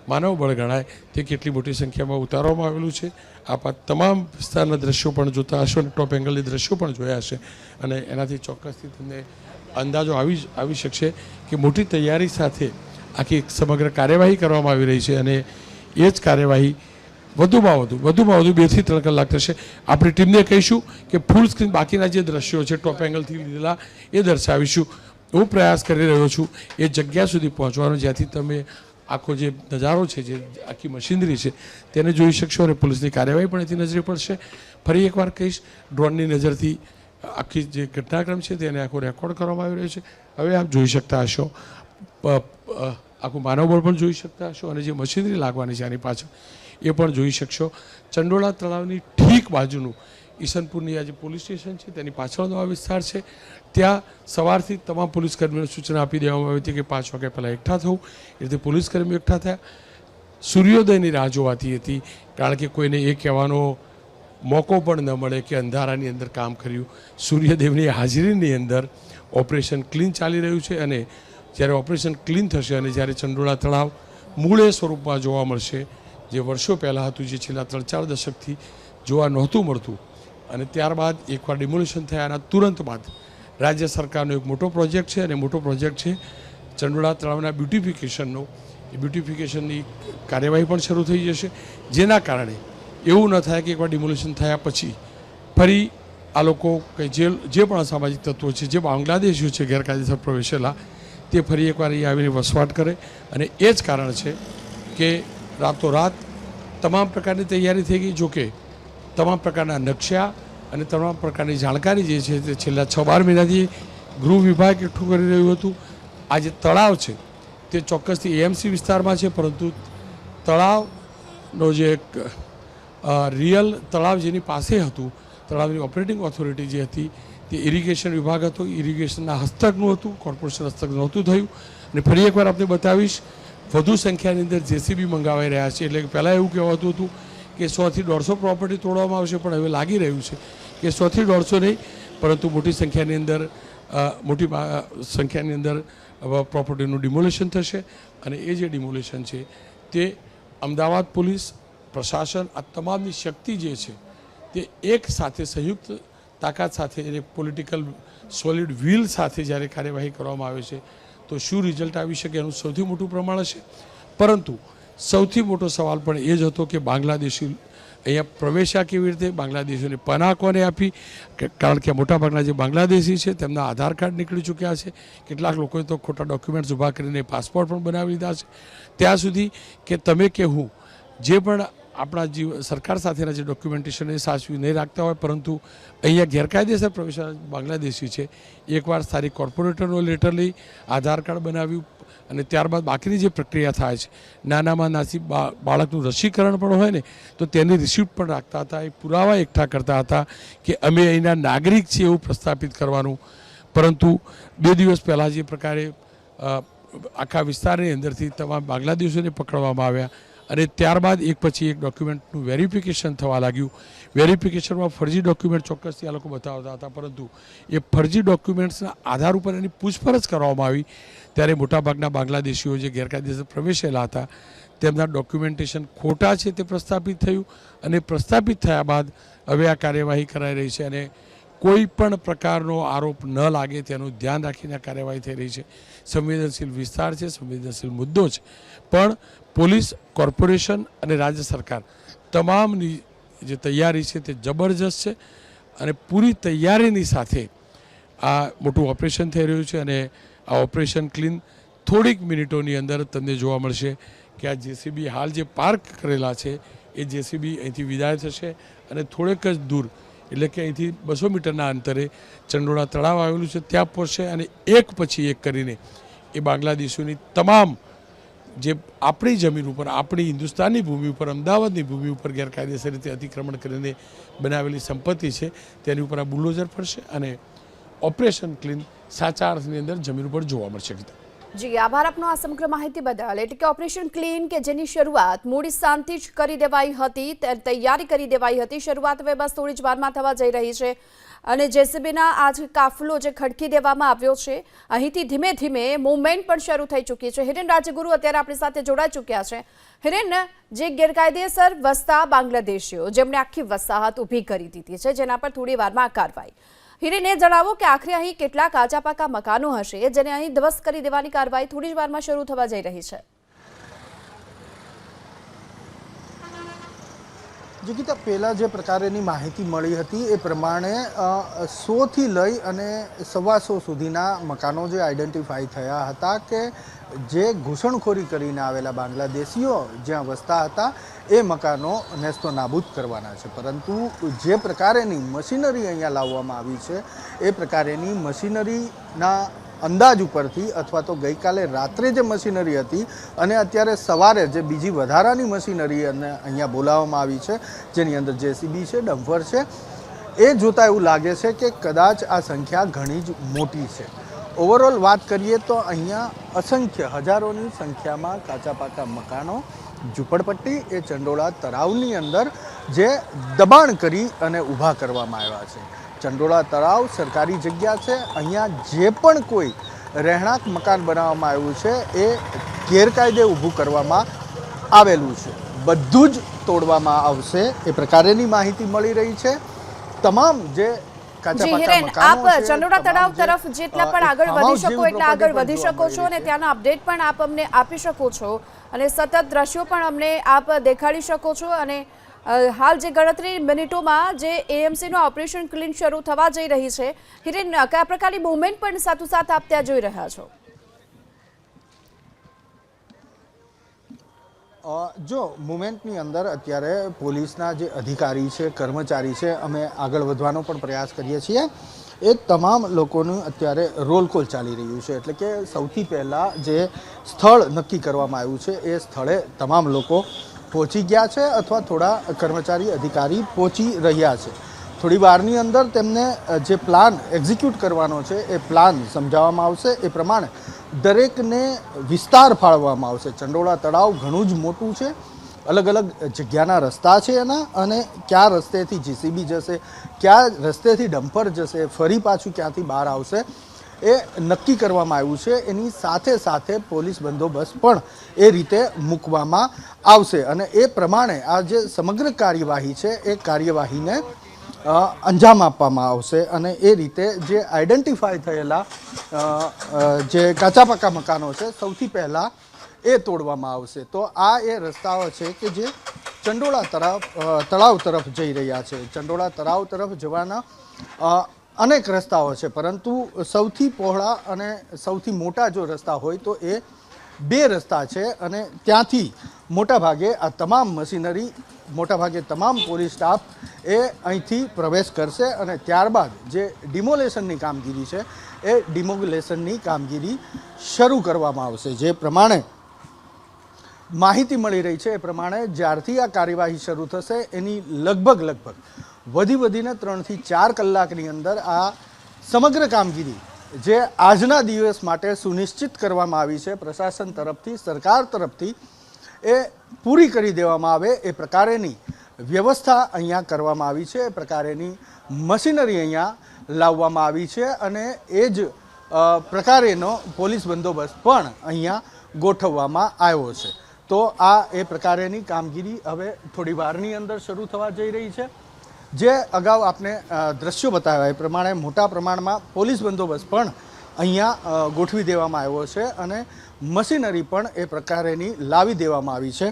S4: માનવ બળ ગણાય તે કેટલી મોટી સંખ્યામાં ઉતારવામાં આવેલું છે. આપ તમામ વિસ્તારના દ્રશ્યો પણ જોતા હશો અને ટોપ એંગલની દ્રશ્યો પણ જોયા હશે. અને એનાથી ચોક્કસથી તમને અંદાજો આવી શકશે કે મોટી તૈયારી સાથે આખી સમગ્ર કાર્યવાહી કરવામાં આવી રહી છે. અને એ જ કાર્યવાહી વધુમાં વધુ 2 થી 3 કલાક થશે. આપણી ટીમને કહીશું કે ફૂલ સ્ક્રીન બાકીના જે દ્રશ્યો છે ટોપ એંગલથી લીધેલા એ દર્શાવીશું. હું પ્રયાસ કરી રહ્યો છું એ જગ્યા સુધી પહોંચવાનો જ્યાંથી તમે આખો જે નજારો છે, જે આખી મશીનરી છે તેને જોઈ શકશો. અને પોલીસની કાર્યવાહી પણ એથી નજરે પડશે. ફરી એકવાર કહીશ, ડ્રોનની નજરથી આખી જે ઘટનાક્રમ છે તેને આખો રેકોર્ડ કરવામાં આવી રહ્યો છે. હવે આપ જોઈ શકતા હશો, આખું માનવબળ પણ જોઈ શકતા હશો. અને જે મશીનરી લાગવાની છે આની પાછળ એ પણ જોઈ શકશો. ચંડોળા તળાવની ઠીક બાજુનું ઈસનપુરની આ જે પોલીસ સ્ટેશન છે તેની પાછળનો આ વિસ્તાર છે. ત્યાં સવારથી તમામ પોલીસ કર્મીઓને સૂચના આપી દેવામાં આવી હતી કે 5 વાગ્યા પહેલાં એકઠા થવું. એ રીતે પોલીસ કર્મીઓ એકઠા થયા. સૂર્યોદયની રાહ જોવાતી હતી, કારણ કે કોઈને એ કહેવાનો મોકો પણ ન મળે કે અંધારાની અંદર કામ કર્યું. સૂર્યદેવની હાજરીની અંદર ઓપરેશન ક્લીન ચાલી રહ્યું છે. અને જ્યારે ઓપરેશન ક્લીન થશે અને જ્યારે ચંડોળા તળાવ મૂળ સ્વરૂપમાં જોવા મળશે, જે વર્ષો પહેલાં હતું, જે છેલ્લા 3-4 દશકથી જોવા નહોતું મળતું, અને ત્યારબાદ એકવાર ડિમોલિશન થયાના તુરંત બાદ રાજ્ય સરકારનો એક મોટો પ્રોજેક્ટ છે. અને મોટો પ્રોજેક્ટ છે ચંડોળા તળાવના બ્યુટિફિકેશનનો. એ બ્યુટિફિકેશનની કાર્યવાહી પણ શરૂ થઈ જશે, જેના કારણે એવું ન થાય કે એકવાર ડિમોલિશન થયા પછી ફરી આ લોકો કે જે પણ અસામાજિક તત્વો છે, જે બાંગ્લાદેશીઓ છે ગેરકાયદેસર પ્રવેશેલા, તે ફરી એકવાર અહીં આવીને વસવાટ કરે. અને એ જ કારણ છે કે રાતોરાત તમામ પ્રકારની તૈયારી થઈ ગઈ. જોકે તમામ પ્રકારના નકશા અને તમામ પ્રકારની જાણકારી જે છે તે છેલ્લા 6-12 મહિનાથી ગૃહ વિભાગ એકઠું કરી રહ્યું હતું. આ જે તળાવ છે તે ચોક્કસથી એએમસી વિસ્તારમાં છે, પરંતુ તળાવનો જે એક રિયલ તળાવ જેની પાસે હતું, તળાવની ઓપરેટિંગ ઓથોરિટી જે હતી તે ઇરિગેશન વિભાગ હતો. ઇરિગેશનના હસ્તકનું હતું, કોર્પોરેશન હસ્તક નહોતું થયું. અને ફરી એકવાર આપણે બતાવીશ, વધુ સંખ્યાની અંદર જેસીબી મંગાવાઈ રહ્યા છે. એટલે કે પહેલાં એવું કહેવાતું હતું કે 100 થી 150 પ્રોપર્ટી તોડવામાં આવશે, પણ હવે લાગી રહ્યું છે કે 100 થી 150 નહીં, પરંતુ મોટી સંખ્યાની અંદર પ્રોપર્ટીનું ડિમોલેશન થશે. અને એ જે ડિમોલેશન છે તે અમદાવાદ પોલીસ પ્રશાસન, આ તમામની શક્તિ જે છે તે એક સાથે સંયુક્ત તાકાત સાથે, એને પોલિટિકલ સોલિડ વ્હીલ સાથે જ્યારે કાર્યવાહી કરવામાં આવે છે તો શું રિઝલ્ટ આવી શકે એનું સૌથી મોટું પ્રમાણ હશે. પરંતુ સૌથી મોટો સવાલ પણ એ જ હતો કે બાંગ્લાદેશી અહીંયા પ્રવેશ્યા કેવી રીતે, બાંગ્લાદેશીઓને પનાહ કોને આપી. કારણ કે મોટાભાગના જે બાંગ્લાદેશી છે તેમના આધાર કાર્ડ નીકળી ચૂક્યા છે, કેટલાક લોકોએ તો ખોટા ડોક્યુમેન્ટ્સ ઊભા કરીને પાસપોર્ટ પણ બનાવી લીધા છે. ત્યાં સુધી કે તમે કે હું જે પણ આપણા સરકાર સાથેના જે ડોક્યુમેન્ટેશન એ સાચવી નહીં રાખતા હોય, પરંતુ અહીંયા ગેરકાયદેસર પ્રવેશ બાંગ્લાદેશી છે, એકવાર સ્થાનિક કોર્પોરેટરનો લેટર લઈ આધાર કાર્ડ બનાવ્યું અને ત્યારબાદ બાકીની જે પ્રક્રિયા થાય છે, નાનામાં નાની બાળકનું રસીકરણ પણ હોય ને તો તેની રિસિપ્ટ પણ રાખતા હતા. એ પુરાવા એકઠા કરતા હતા કે અમે અહીંના નાગરિક છીએ એવું પ્રસ્થાપિત કરવાનું. પરંતુ 2 દિવસ પહેલાં જે પ્રકારે આખા વિસ્તારની અંદરથી તમામ બાંગ્લાદેશીઓને પકડવામાં આવ્યા અને ત્યારબાદ એક પછી એક ડોક્યુમેન્ટનું વેરિફિકેશન થવા લાગ્યું. વેરિફિકેશનમાં ફરજી ડોક્યુમેન્ટ ચોક્કસથી આ લોકો બતાવતા હતા, પરંતુ એ ફરજી ડોક્યુમેન્ટ્સના આધાર ઉપર એની પૂછપરછ કરવામાં આવી ત્યારે મોટાભાગના બાંગ્લાદેશીઓ જે ગેરકાયદેસર પ્રવેશેલા હતા તેમના ડોક્યુમેન્ટેશન ખોટા છે તે પ્રસ્થાપિત થયું. અને પ્રસ્થાપિત થયા બાદ હવે આ કાર્યવાહી કરાઈ રહી છે અને કોઈ પણ પ્રકારનો આરોપ ન લાગે તેનું ધ્યાન રાખીને કાર્યવાહી થઈ રહી છે. સંવેદનશીલ વિસ્તાર છે, સંવેદનશીલ મુદ્દો છે, પણ પોલીસ, કોર્પોરેશન અને રાજ્ય સરકાર તમામની જે તૈયારી છે તે જબરજસ્ત છે. અને પૂરી તૈયારીની સાથે આ મોટું ઓપરેશન થઈ રહ્યું છે. અને આ ઓપરેશન ક્લીન થોડીક મિનિટોની અંદર તમને જોવા મળશે કે આ જેસીબી હાલ જે પાર્ક કરેલા છે એ જેસીબી અહીંથી વિદાય થશે અને થોડેક જ દૂર, એટલે કે અહીંથી 200 મીટરના અંતરે ચંડોળા તળાવ આવેલું છે ત્યાં પહોંચશે. અને એક પછી એક કરીને એ બાંગ્લાદેશીઓની તમામ જે આપણી જમીન ઉપર, આપણી હિન્દુસ્તાનની ભૂમિ ઉપર, અમદાવાદની ભૂમિ ઉપર ગેરકાયદેસર રીતે અતિક્રમણ કરીને બનાવેલી સંપત્તિ છે તેની ઉપર આ બુલડોઝર ફરશે અને ઓપરેશન ક્લીન સાચા અર્થની અંદર જમીન ઉપર જોવા મળશે.
S1: જી આભાર આપનો આ સમગ્ર માહિતી બદલ. એટલે કે ઓપરેશન ક્લીન કે જેની શરૂઆત મૂડી શાંતિ જ કરી દેવાઈ હતી, તૈયારી કરી દેવાઈ હતી, શરૂઆત હવે બસ થોડી જ વારમાં થવા જઈ રહી છે. અને જેસીબીના આજ કાફલો જે ખડકી દેવામાં આવ્યો છે, અહીંથી ધીમે ધીમે મૂવમેન્ટ પણ શરૂ થઈ ચૂકી છે. હિરેન રાજગુરુ અત્યારે આપણી સાથે જોડાઈ ચૂક્યા છે. હિરેન, જે ગેરકાયદેસર વસતા બાંગ્લાદેશીઓ જેમણે આખી વસાહત ઊભી કરી દીધી છે, જેના પર થોડી વારમાં કાર્યવાહી, હિરેન એ જણાવો કે આખરે અહીં કેટલા કાચા પાકા મકાનો હશે જેને અહીં ધ્વસ્ત કરી દેવાની કાર્યવાહી થોડી જ વારમાં શરૂ થવા જઈ રહી છે?
S3: જગીતા, પહેલાં જે પ્રકારેની માહિતી મળી હતી એ પ્રમાણે 100 થી લઈ અને 125 સુધીના મકાનો જે આઈડેન્ટિફાઈ થયા હતા કે જે ઘૂસણખોરી કરીને આવેલા બાંગ્લાદેશીઓ જ્યાં વસતા હતા એ મકાનો નેસ્તો નાબૂદ કરવાના છે. પરંતુ જે પ્રકારેની મશીનરી અહીંયા લાવવામાં આવી છે એ પ્રકારેની મશીનરીના અંદાજ ઉપરથી અથવા તો ગઈકાલે રાત્રે જે મશીનરી હતી અને અત્યારે સવારે જે બીજી વધારાની મશીનરી અહીંયા બોલાવવામાં આવી છે જેની અંદર જેસીબી છે, ડમ્પર છે, એ જોતાં એવું લાગે છે કે કદાચ આ સંખ્યા ઘણી જ મોટી છે. ઓવરઓલ વાત કરીએ તો અહીંયા અસંખ્ય હજારોની સંખ્યામાં કાચા પાકા મકાનો, ઝૂંપડપટ્ટી એ ચંડોળા તળાવની અંદર જે દબાણ કરી અને ઊભા કરવામાં આવ્યા છે. ચંડોળા તળાવ સરકારી જગ્યા છે. અહીંયા જે પણ કોઈ રહેણાંક મકાન બનાવવામાં આવ્યું છે એ ગેરકાયદે ઊભું કરવામાં આવેલું છે. બધું જ તોડવામાં આવશે એ પ્રકારેની માહિતી મળી રહી છે. તમામ જે
S1: આપ ચંડોળા તળાવ તરફ જેટલા પણ આગળ વધી શકો એટલા આગળ વધી શકો છો અને ત્યાંના અપડેટ પણ આપ અમને આપી શકો છો અને સતત દ્રશ્યો પણ અમને આપ દેખાડી શકો છો. અને હાલ જે ગણતરી મિનિટોમાં જે એએમસીનું ઓપરેશન ક્લીન શરૂ થવા જઈ રહી છે, હિરેન કયા પ્રકારની મૂવમેન્ટ પણ સાથોસાથ આપ ત્યાં જોઈ રહ્યા છો?
S3: જો મુવમેન્ટની અંદર અત્યારે પોલીસના જે અધિકારી છે, કર્મચારી છે, અમે આગળ વધવાનો પણ પ્રયાસ કરીએ છીએ. એ તમામ લોકોનું અત્યારે રોલ કોલ ચાલી રહ્યું છે. એટલે કે સૌથી પહેલાં જે સ્થળ નક્કી કરવામાં આવ્યું છે એ સ્થળે તમામ લોકો પહોંચી ગયા છે અથવા થોડા કર્મચારી અધિકારી પહોંચી રહ્યા છે. થોડી વારની અંદર તેમને જે પ્લાન એક્ઝિક્યુટ કરવાનો છે એ પ્લાન સમજાવવામાં આવશે. એ પ્રમાણે દરેકને વિસ્તાર ફાળવવામાં આવશે. ચંડોળા તળાવ ઘણું જ મોટું છે, અલગ અલગ જગ્યાના રસ્તા છે એના, અને કયા રસ્તેથી જીસીબી જશે, કયા રસ્તેથી ડમ્પર જશે, ફરી પાછું ક્યાંથી બહાર આવશે એ નક્કી કરવામાં આવ્યું છે. એની સાથે સાથે પોલીસ બંદોબસ્ત પણ એ રીતે મૂકવામાં આવશે અને એ પ્રમાણે આ જે સમગ્ર કાર્યવાહી છે એ કાર્યવાહીને અંજામ આપવામાં આવશે. અને એ રીતે જે આઈડેન્ટિફાય થયેલા જે કાચા પાકા મકાનો છે સૌથી પહેલાં એ તોડવામાં આવશે. તો આ એ રસ્તાઓ છે કે જે ચંડોળા તળાવ તરફ જઈ રહ્યા છે. ચંડોળા તળાવ તરફ જવાના અનેક રસ્તાઓ છે, પરંતુ સૌથી પહોળા અને સૌથી મોટા જો રસ્તા હોય તો એ 2 રસ્તા છે. અને ત્યાંથી મોટાભાગે આ તમામ મશીનરી, મોટાભાગે તમામ પોલીસ સ્ટાફ એ અહીંથી પ્રવેશ કરશે અને ત્યારબાદ જે ડિમોલેશનની કામગીરી છે એ ડિમોલેશનની કામગીરી શરૂ કરવામાં આવશે. જે પ્રમાણે માહિતી મળી રહી છે એ પ્રમાણે જ્યારથી આ કાર્યવાહી શરૂ થશે એની લગભગ વધીને 3 થી 4 કલાકની અંદર આ સમગ્ર કામગીરી જે આજના દિવસ માટે સુનિશ્ચિત કરવામાં આવી છે પ્રશાસન તરફથી, સરકાર તરફથી, એ પૂરી કરી દેવામાં આવે એ પ્રકારેની વ્યવસ્થા અહીંયા કરવામાં આવી છે. એ પ્રકારેની મશીનરી અહીંયા લાવવામાં આવી છે અને એ જ પ્રકારેનો પોલીસ બંદોબસ્ત પણ અહીંયા ગોઠવવામાં આવ્યો છે. તો આ એ પ્રકારેની કામગીરી હવે થોડી વારની અંદર શરૂ થવા જઈ રહી છે. જે અગાઉ આપને દ્રશ્યો બતાવ્યા એ પ્રમાણે મોટા પ્રમાણમાં પોલીસ બંદોબસ્ત પણ અહીંયા ગોઠવી દેવામાં આવ્યો છે અને મશીનરી પણ એ પ્રકારેની લાવી દેવામાં આવી છે.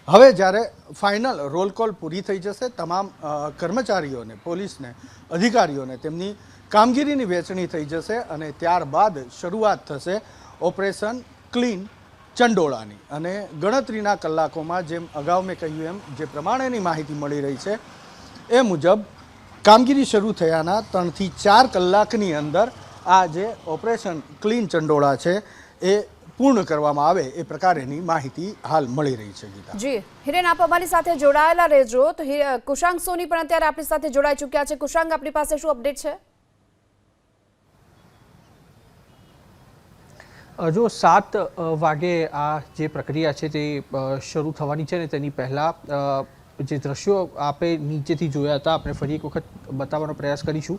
S3: હવે જ્યારે ફાઇનલ રોલ કોલ પૂરી થઈ જશે, તમામ કર્મચારીઓને, પોલીસને, અધિકારીઓને તેમની કામગીરીની વહેંચણી થઈ જશે અને ત્યારબાદ શરૂઆત થશે ઓપરેશન ક્લીન ચંડોળાની. અને ગણતરીના કલાકોમાં, જેમ અગાઉ મેં કહ્યું એમ, જે પ્રમાણેની માહિતી મળી રહી છે એ મુજબ કામગીરી શરૂ થયાના 3 થી 4 કલાકની અંદર આ જે ઓપરેશન ક્લીન ચંડોળા છે એ પૂર્ણ કરવામાં આવે એ પ્રકારેની માહિતી હાલ મળી રહી છે. ગીતા
S1: જી, હિરેન આપ અમારી સાથે જોડાયેલા રહેજો. તો કુશાંગ સોની પણ અત્યારે આપણી સાથે જોડાઈ ચૂક્યા છે. કુશાંગ, આપણી પાસે શું અપડેટ છે?
S2: જો 7 વાગે આ જે પ્રક્રિયા છે તે શરૂ થવાની છે ને તેની પહેલાં જે દ્રશ્યો આપણે નીચેથી જોયા હતા આપણે ફરી એક વખત બતાવવાનો પ્રયાસ કરીશું.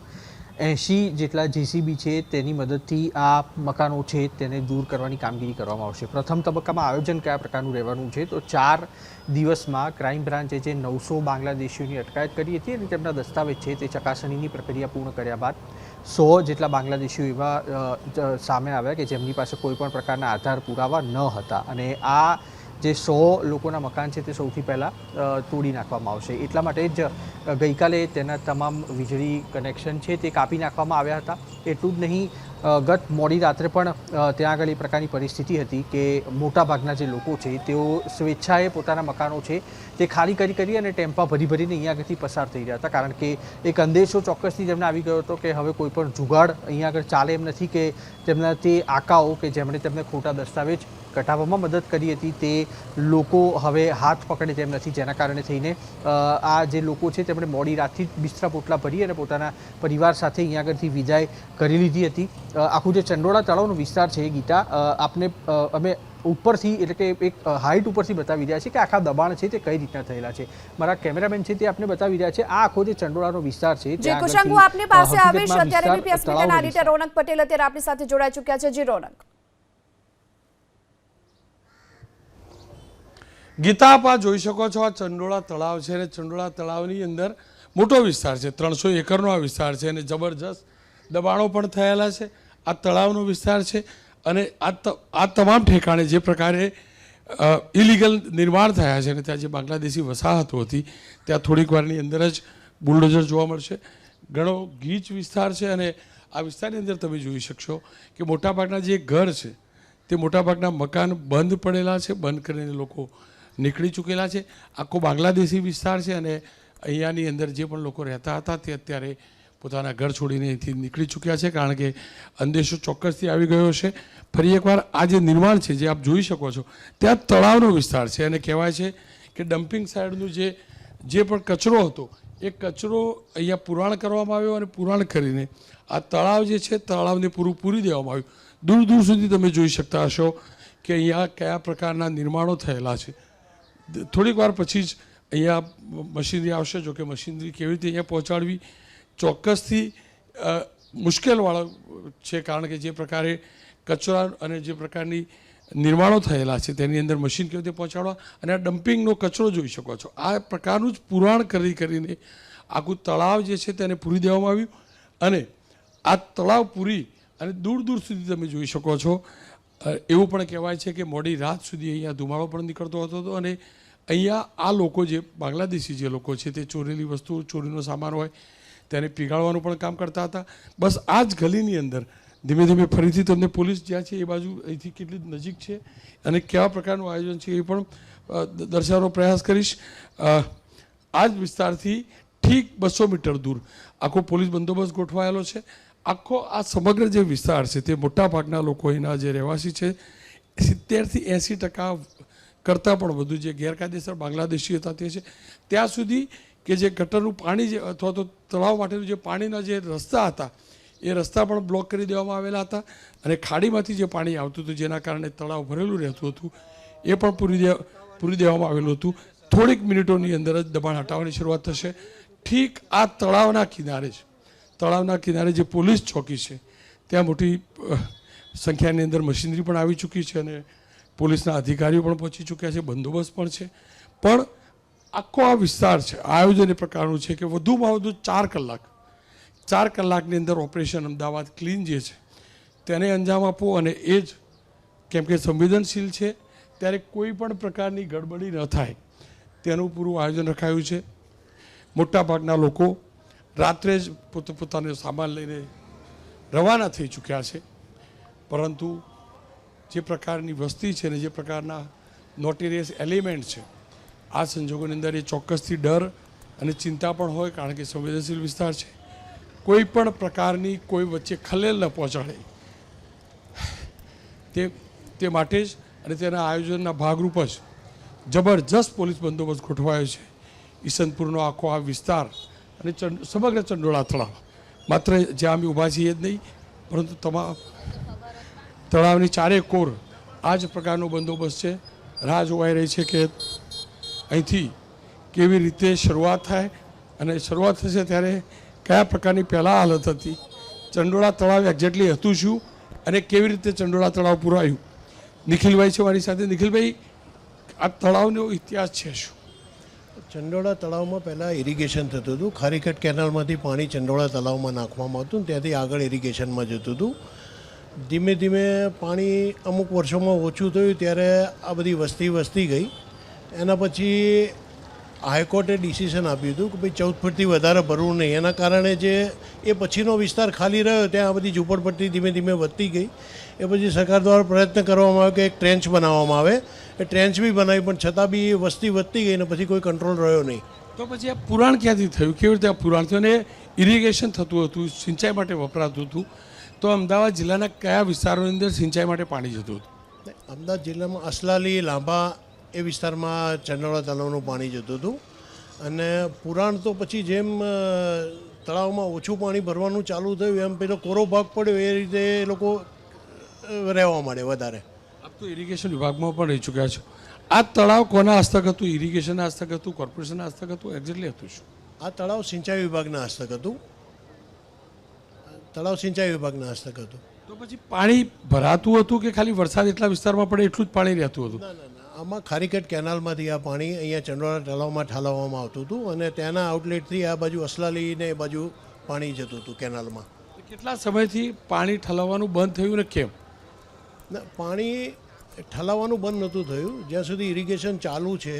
S2: 80 જેટલા જેસીબી છે તેની મદદથી આ મકાનો છે તેને દૂર કરવાની કામગીરી કરવામાં આવશે. પ્રથમ તબક્કામાં આયોજન કયા પ્રકારનું રહેવાનું છે તો 4 દિવસમાં ક્રાઇમ બ્રાન્ચે જે 900 બાંગ્લાદેશીઓની અટકાયત કરી હતી અને તેમના દસ્તાવેજ છે તે ચકાસણીની પ્રક્રિયા પૂર્ણ કર્યા બાદ 100 જેટલા બાંગ્લાદેશીઓ એવા સામે આવ્યા કે જેમની પાસે કોઈ પણ પ્રકારના આધાર પુરાવા ન હતા અને આ જે 100 લોકોના મકાન છે તે સૌથી પહેલાં તોડી નાખવામાં આવશે. એટલા માટે જ ગઈકાલે તેના તમામ વીજળી કનેક્શન છે તે કાપી નાખવામાં આવ્યા હતા. એટલું જ નહીં, ગત મોડી રાત્રે પણ ત્યાં આગળ એ પ્રકારની પરિસ્થિતિ હતી કે મોટાભાગના જે લોકો છે તેઓ સ્વેચ્છાએ પોતાના મકાનો છે તે ખાલી કરી અને ટેમ્પા ભરીને અહીંયા આગળથી પસાર થઈ રહ્યા હતા. કારણ કે એક અંદેશો ચોક્કસથી તેમને આવી ગયો હતો કે હવે કોઈ પણ જુગાડ અહીંયા આગળ ચાલે એમ નથી કે તેમના તે આકાઓ કે જેમણે તેમને ખોટા દસ્તાવેજ કઢાવવામાં મદદ કરી હતી તે લોકો હવે હાથ પકડે તેમ નથી. જેના કારણે થઈને આ જે લોકો છે તેમણે મોડી રાતથી બિસ્તરા પોટલા ભરી અને પોતાના પરિવાર સાથે અહીંયા આગળથી વિદાય કરી લીધી હતી. આખું જે ચંડોળા તળાવનો વિસ્તાર છે ગીતા, આપને અમે ઉપરથી એટલે કે એક હાઇટ ઉપરથી બતાવી રહ્યા છે કે આખા દબાણ છે તે કઈ રીતના થયેલા છે. મારા કેમેરામેન છે તે આપને બતાવી રહ્યા છે. આ આખો જે ચંડોળાનો વિસ્તાર છે
S1: જે કુશાંગ, હું આપની પાસે આવીશ. અત્યારે બીપી અસ્મિતાના એડિટર રોનક પટેલ અત્યારે આપણી સાથે જોડાઈ ચૂક્યા છે. જી રોનક.
S4: ગીતા, આપ આ જોઈ શકો છો, આ ચંડોળા તળાવ છે અને ચંડોળા તળાવની અંદર મોટો વિસ્તાર છે, 300 એકરનો આ વિસ્તાર છે અને જબરજસ્ત દબાણો પણ થયેલા છે. આ તળાવનો વિસ્તાર છે અને આ તમામ ઠેકાણે જે પ્રકારે ઇલીગલ નિર્માણ થયા છે અને ત્યાં જે બાંગ્લાદેશી વસાહતો હતી ત્યાં થોડીક વારની અંદર જ બુલડોઝર જોવા મળશે. ઘણો ગીચ વિસ્તાર છે અને આ વિસ્તારની અંદર તમે જોઈ શકશો કે મોટાભાગના જે ઘર છે તે મોટાભાગના મકાન બંધ પડેલા છે, બંધ કરીને લોકો નીકળી ચૂકેલા છે. આખો બાંગ્લાદેશી વિસ્તાર છે અને અહીંયાની અંદર જે પણ લોકો રહેતા હતા તે અત્યારે પોતાના ઘર છોડીને અહીંથી નીકળી ચૂક્યા છે, કારણ કે અંદેશો ચોક્કસથી આવી ગયો છે. ફરી એકવાર આ જે નિર્માણ છે જે આપ જોઈ શકો છો ત્યાં તળાવનો વિસ્તાર છે અને કહેવાય છે કે ડમ્પિંગ સાઇડનું જે પણ કચરો હતો એ કચરો અહીંયા પુરાણ કરવામાં આવ્યો અને પુરાણ કરીને આ તળાવ જે છે તળાવને પૂરી દેવામાં આવ્યું. દૂર દૂર સુધી તમે જોઈ શકતા હશો કે અહીંયા કયા પ્રકારના નિર્માણો થયેલા છે. થોડીક વાર પછી જ અહીંયા મશીનરી આવશે, જો કે મશીનરી કેવી રીતે અહીંયા પહોંચાડવી ચોક્કસથી મુશ્કેલવાળો છે, કારણ કે જે પ્રકારે કચરા અને જે પ્રકારની નિર્માણો થયેલા છે તેની અંદર મશીન કેવી રીતે પહોંચાડવા અને આ ડમ્પિંગનો કચરો જોઈ શકો છો. આ પ્રકારનું જ પુરાણ કરીને આખું તળાવ જે છે તેને પૂરી દેવામાં આવ્યું અને આ તળાવ પૂરી અને દૂર દૂર સુધી તમે જોઈ શકો છો. એવું પણ કહેવાય છે કે મોડી રાત સુધી અહીંયા ધુમાડો પણ નીકળતો હતો અને અહીંયા આ લોકો જે બાંગ્લાદેશી જે લોકો છે તે ચોરેલી વસ્તુઓ, ચોરીનો સામાન હોય તેને પીગાળવાનું પણ કામ કરતા હતા. બસ આ જ ગલીની અંદર ધીમે ધીમે ફરીથી તમને પોલીસ જ્યાં છે એ બાજુ અહીંથી કેટલી નજીક છે અને કેવા પ્રકારનું આયોજન છે એ પણ દર્શાવવાનો પ્રયાસ કરીશ. આ જ વિસ્તારથી ઠીક 200 મીટર દૂર આખો પોલીસ બંદોબસ્ત ગોઠવાયેલો છે. આખો આ સમગ્ર જે વિસ્તાર છે તે મોટાભાગના લોકો અહીંના જે રહેવાસી છે 70થી 80% કરતાં પણ વધુ જે ગેરકાયદેસર બાંગ્લાદેશી હતા તે છે. ત્યાં સુધી કે જે ગટરનું પાણી જે અથવા તો તળાવ માટેનું જે પાણીના જે રસ્તા હતા એ રસ્તા પણ બ્લોક કરી દેવામાં આવેલા હતા અને ખાડીમાંથી જે પાણી આવતું હતું જેના કારણે તળાવ ભરેલું રહેતું હતું એ પણ પૂરી દેવામાં આવેલું હતું. થોડીક મિનિટોની અંદર જ દબાણ હટાવવાની શરૂઆત થશે. ઠીક આ તળાવના કિનારે જે પોલીસ ચોકી છે ત્યાં મોટી સંખ્યાની અંદર મશીનરી પણ આવી ચૂકી છે અને પોલીસના અધિકારીઓ પણ પહોંચી ચૂક્યા છે, બંદોબસ્ત પણ છે. પણ આખો આ વિસ્તાર છે આયોજન એ પ્રકારનું છે કે વધુમાં વધુ 4 કલાકની અંદર ઓપરેશન અમદાવાદ ક્લીન જે છે તેને અંજામ આપવો અને એ જ કેમ કે સંવેદનશીલ છે ત્યારે કોઈ પણ પ્રકારની ગડબડી ન થાય તેનું પૂરું આયોજન રખાયું છે. મોટાભાગના લોકો રાત્રે જ પોતાનો સામાન લઈને રવાના થઈ ચૂક્યા છે, પરંતુ જે પ્રકારની વસ્તી છે ને જે પ્રકારના નોટેરિયસ એલિમેન્ટ છે આ સંજોગોની અંદર એ ચોક્કસથી ડર અને ચિંતા પણ હોય, કારણ કે સંવેદનશીલ વિસ્તાર છે. કોઈ પણ પ્રકારની કોઈ વચ્ચે ખલેલ ન પહોંચાડે તે માટે જ અને તેના આયોજનના ભાગરૂપ જ જબરજસ્ત પોલીસ બંદોબસ્ત ગોઠવાયો છે. ઈસનપુરનો આખો આ વિસ્તાર અને સમગ્ર ચંડોળા તળાવ, માત્ર જ્યાં અમે ઊભા છીએ જ નહીં પરંતુ તમામ તળાવની ચારે કોર આ જ પ્રકારનો બંદોબસ્ત છે. રાહ જોવાઈ રહી છે કે અહીંથી કેવી રીતે શરૂઆત થાય અને શરૂઆત થશે ત્યારે કયા પ્રકારની પહેલાં હાલત હતી, ચંડોળા તળાવ એક્ઝેક્ટલી હતું શું અને કેવી રીતે ચંડોળા તળાવ પુરાયું. નિખિલભાઈ છે મારી સાથે. નિખિલભાઈ, આ તળાવનો ઇતિહાસ છે શું?
S5: ચંડોળા તળાવમાં પહેલાં ઇરિગેશન થતું હતું. ખારીખેટ કેનાલમાંથી પાણી ચંડોળા તળાવમાં નાખવામાં આવતું ને ત્યાંથી આગળ ઇરિગેશનમાં જતું હતું. ધીમે ધીમે પાણી અમુક વર્ષોમાં ઓછું થયું ત્યારે આ બધી વસ્તી ગઈ. એના પછી હાઈકોર્ટે ડિસિઝન આપ્યું હતું કે ભાઈ 14 ફૂટથી વધારે ભરવું નહીં. એના કારણે જે એ પછીનો વિસ્તાર ખાલી રહ્યો ત્યાં આ બધી ઝૂંપડપટ્ટી ધીમે ધીમે વધતી ગઈ. એ પછી સરકાર દ્વારા પ્રયત્ન કરવામાં આવ્યો કે એક ટ્રેન્ચ બનાવવામાં આવે. એ ટ્રેન્ચ બી બનાવી પણ છતાં બી વસ્તી વધતી ગઈ ને પછી કોઈ કંટ્રોલ રહ્યો નહીં.
S4: તો પછી આ પુરાણ ક્યાંથી થયું, કેવી રીતે આ પુરાણ થયું અને ઇરિગેશન થતું હતું, સિંચાઈ માટે વપરાતું હતું, તો અમદાવાદ જિલ્લાના કયા વિસ્તારોની અંદર સિંચાઈ માટે પાણી જતું હતું?
S5: અમદાવાદ જિલ્લામાં અસલાલી, લાંભા એ વિસ્તારમાં ચંડોળા તળાવનું પાણી જતું હતું. અને પુરાણ તો પછી જેમ તળાવમાં ઓછું પાણી ભરવાનું ચાલુ થયું એમ પેલો કોરો ભાગ પડ્યો એ રીતે એ લોકો રહેવા માંડે વધારે.
S4: આપ તો ઇરિગેશન વિભાગમાં પણ રહી ચૂક્યા છો. આ તળાવ કોના હસ્તક હતું? ઇરિગેશનના હસ્તક હતું, કોર્પોરેશનના હસ્તક હતું, એક્ઝેક્ટલી હતું શું?
S5: આ તળાવ સિંચાઈ વિભાગના હસ્તક હતું. તળાવ સિંચાઈ વિભાગના હસ્તક હતું.
S4: તો પછી પાણી ભરાતું હતું કે ખાલી વરસાદ એટલા વિસ્તારમાં પડે એટલું જ પાણી રહેતું હતું?
S5: આમાં ખારીખેટ કેનાલમાંથી આ પાણી અહીંયા ચંડોળા તળાવમાં ઠાલવવામાં આવતું હતું અને ત્યાંના આઉટલેટથી આ બાજુ અસલાલી ને એ બાજુ પાણી જતું હતું કેનાલમાં.
S4: કેટલા સમયથી પાણી ઠલવવાનું બંધ થયું ને કેમ?
S5: પાણી ઠલાવવાનું બંધ નહોતું થયું. જ્યાં સુધી ઇરિગેશન ચાલુ છે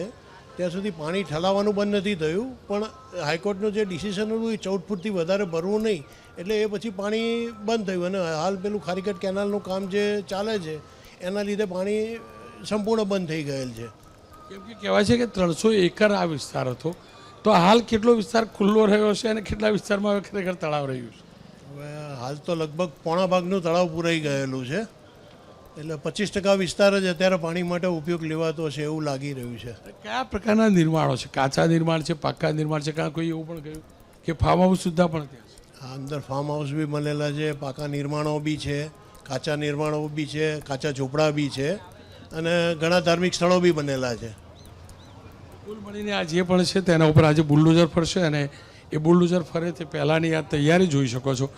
S5: ત્યાં સુધી પાણી ઠલાવવાનું બંધ નથી થયું, પણ હાઈકોર્ટનું જે ડિસિઝન હતું એ 14 ફૂટથી વધારે ભરવું નહીં, એટલે એ પછી પાણી બંધ થયું. અને હાલ પેલું ખારીકટ કેનાલનું કામ જે ચાલે છે એના લીધે પાણી સંપૂર્ણ બંધ થઈ ગયેલ છે.
S4: કેમ કે કહેવાય છે કે 300 એકર આ વિસ્તાર હતો, તો હાલ કેટલો વિસ્તાર ખુલ્લો રહ્યો છે અને કેટલા વિસ્તારમાં ખરેખર તળાવ રહ્યું છે?
S5: હવે હાલ તો લગભગ પોણા ભાગનું તળાવ પૂરાઈ ગયેલું છે, એટલે 25% વિસ્તાર જ અત્યારે પાણી માટે ઉપયોગ લેવાતો છે એવું લાગી રહ્યું છે.
S4: કયા પ્રકારના નિર્માણો છે? કાચા નિર્માણ છે, પાક્કા નિર્માણ છે, કાં કોઈ એવું પણ કહ્યું કે ફાર્મ હાઉસ સુદ્ધા પણ ત્યાં છે?
S5: આ અંદર ફાર્મ હાઉસ બી બનેલા છે, પાકા નિર્માણો બી છે, કાચા નિર્માણો બી છે, કાચા ઝૂંપડા બી છે, અને ઘણા ધાર્મિક સ્થળો બી બનેલા છે.
S4: કુલ મળીને આ જે પણ છે તેના ઉપર આજે બુલડોઝર ફરશે, અને એ બુલડોઝર ફરે તે પહેલાંની આ તૈયારી જોઈ શકો છો.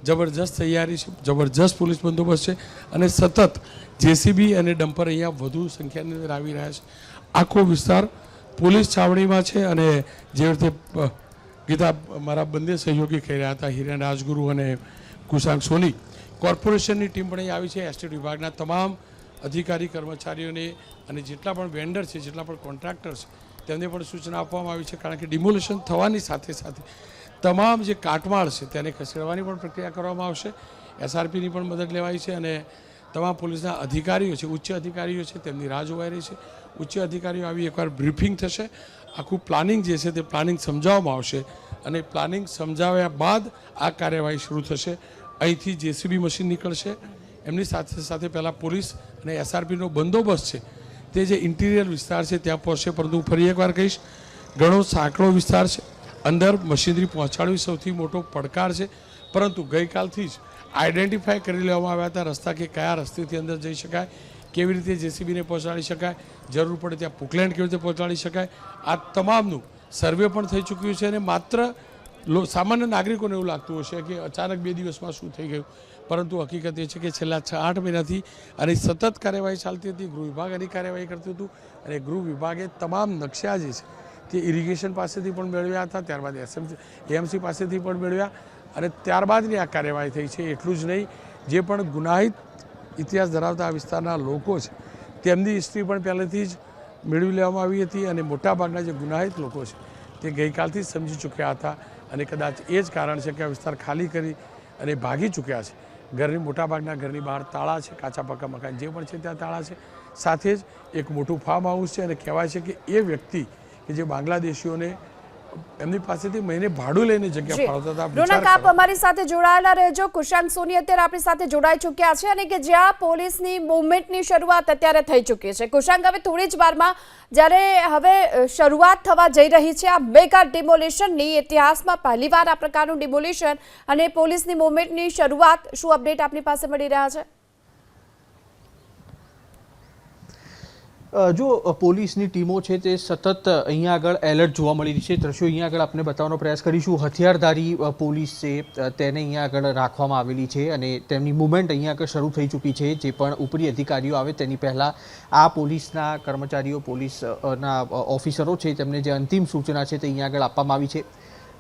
S4: જબરજસ્ત તૈયારી છે, જબરજસ્ત પોલીસ બંદોબસ્ત છે, અને સતત જેસીબી અને ડમ્પર અહીંયા વધુ સંખ્યાની અંદર આવી રહ્યા છે. આખો વિસ્તાર પોલીસ છાવણીમાં છે. અને જે રીતે ગીતા મારા બંને સહયોગી કહી રહ્યા હતા, હિરેન રાજગુરુ અને કુશાંક સોની, કોર્પોરેશનની ટીમ પણ અહીં આવી છે. એસ્ટેટ વિભાગના તમામ અધિકારી કર્મચારીઓને અને જેટલા પણ વેન્ડર છે, જેટલા પણ કોન્ટ્રાક્ટર છે, તેમને પણ સૂચના આપવામાં આવી છે. કારણ કે ડિમોલેશન થવાની સાથે સાથે તમામ જે કાટમાળ છે તેને ખસેડવાની પણ પ્રક્રિયા કરવામાં આવશે. એસઆરપીની પણ મદદ લેવાઈ છે, અને તમામ પોલીસના અધિકારીઓ છે, ઉચ્ચ અધિકારીઓ છે, તેમની રાહ જોવાઈ રહી છે. ઉચ્ચ અધિકારીઓ આવી એકવાર બ્રીફિંગ થશે, આખું પ્લાનિંગ જે છે તે પ્લાનિંગ સમજાવવામાં આવશે, અને પ્લાનિંગ સમજાવ્યા બાદ આ કાર્યવાહી શરૂ થશે. અહીંથી જેસીબી મશીન નીકળશે, એમની સાથે સાથે પહેલાં પોલીસ અને એસઆરપીનો બંદોબસ્ત છે તે જે ઇન્ટિરિયર વિસ્તાર છે ત્યાં પહોંચશે. પરંતુ હું ફરી એકવાર કહીશ, ઘણો સાંકડો વિસ્તાર છે, અંદર મશીનરી પહોંચાડવી સૌથી મોટો પડકાર છે. પરંતુ ગઈકાલથી જ આઈડેન્ટિફાય કરી લેવામાં આવ્યા હતા રસ્તા, કે કયા રસ્તેથી અંદર જઈ શકાય, કેવી રીતે જેસીબીને પહોંચાડી શકાય, જરૂર પડે ત્યાં પુકલેન્ડ કેવી રીતે પહોંચાડી શકાય. આ તમામનું સર્વે પણ થઈ ચૂક્યું છે. અને માત્ર સામાન્ય નાગરિકોને એવું લાગતું હશે કે અચાનક 2 દિવસમાં શું થઈ ગયું, પરંતુ હકીકત એ છે કે છેલ્લા 6-8 મહિનાથી આની સતત કાર્યવાહી ચાલતી હતી. ગૃહ વિભાગ આની કાર્યવાહી કરતું હતું, અને ગૃહ વિભાગે તમામ નકશા જે છે તે ઇરિગેશન પાસેથી પણ મેળવ્યા હતા, ત્યારબાદ એએમસી પાસેથી પણ મેળવ્યા, અને ત્યારબાદની આ કાર્યવાહી થઈ છે. એટલું જ નહીં, જે પણ ગુનાહિત ઇતિહાસ ધરાવતા આ વિસ્તારના લોકો છે તેમની હિસ્ટ્રી પણ પહેલેથી જ મેળવી લેવામાં આવી હતી, અને મોટાભાગના જે ગુનાહિત લોકો છે તે ગઈકાલથી જ સમજી ચૂક્યા હતા. અને કદાચ એ જ કારણ છે કે આ વિસ્તાર ખાલી કરી અને ભાગી ચૂક્યા છે. ઘરની મોટાભાગના ઘરની બહાર તાળા છે, કાચા પાકા મકાન જે પણ છે ત્યાં તાળા છે. સાથે જ એક મોટું ફાર્મ હાઉસ છે, અને કહેવાય છે કે એ વ્યક્તિ કે જે બાંગ્લાદેશીઓને એમની પાસેથી મહિને ભાડું લઈને જગ્યા ફાળવતા હતા.
S1: રોનક, આપ અમારી સાથે જોડાયેલા રહેજો. કુશાંક સોની અત્યારે આપણી સાથે જોડાઈ ચૂક્યા છે, અને કે જ્યાં પોલીસની મૂવમેન્ટની શરૂઆત અત્યારે થઈ ચૂકી છે. કુશાંક, હવે થોડી જ વારમાં જ્યારે હવે શરૂઆત થવા જઈ રહી છે આ મેગા ડિમોલેશનની, ઇતિહાસમાં પહેલીવાર આ પ્રકારનું ડિમોલેશન અને પોલીસની મૂવમેન્ટની શરૂઆત, શું અપડેટ આપની પાસે મળી રહ્યા છે?
S2: જો પોલીસની ટીમો છે તે સતત અહીંયા આગળ એલર્ટ જોવા મળી રહી છે. દ્રશ્યો અહીંયા આગળ આપણે બતાવવાનો પ્રયાસ કરીશું. હથિયારધારી પોલીસ છે તેને અહીંયા આગળ રાખવામાં આવેલી છે, અને તેમની મૂવમેન્ટ અહીંયા આગળ શરૂ થઈ ચૂકી છે. જે પણ ઉપરી અધિકારીઓ આવે તેની પહેલાં આ પોલીસના કર્મચારીઓ, પોલીસના ઓફિસરો છે, તેમને જે અંતિમ સૂચના છે તે અહીંયા આગળ આપવામાં આવી છે.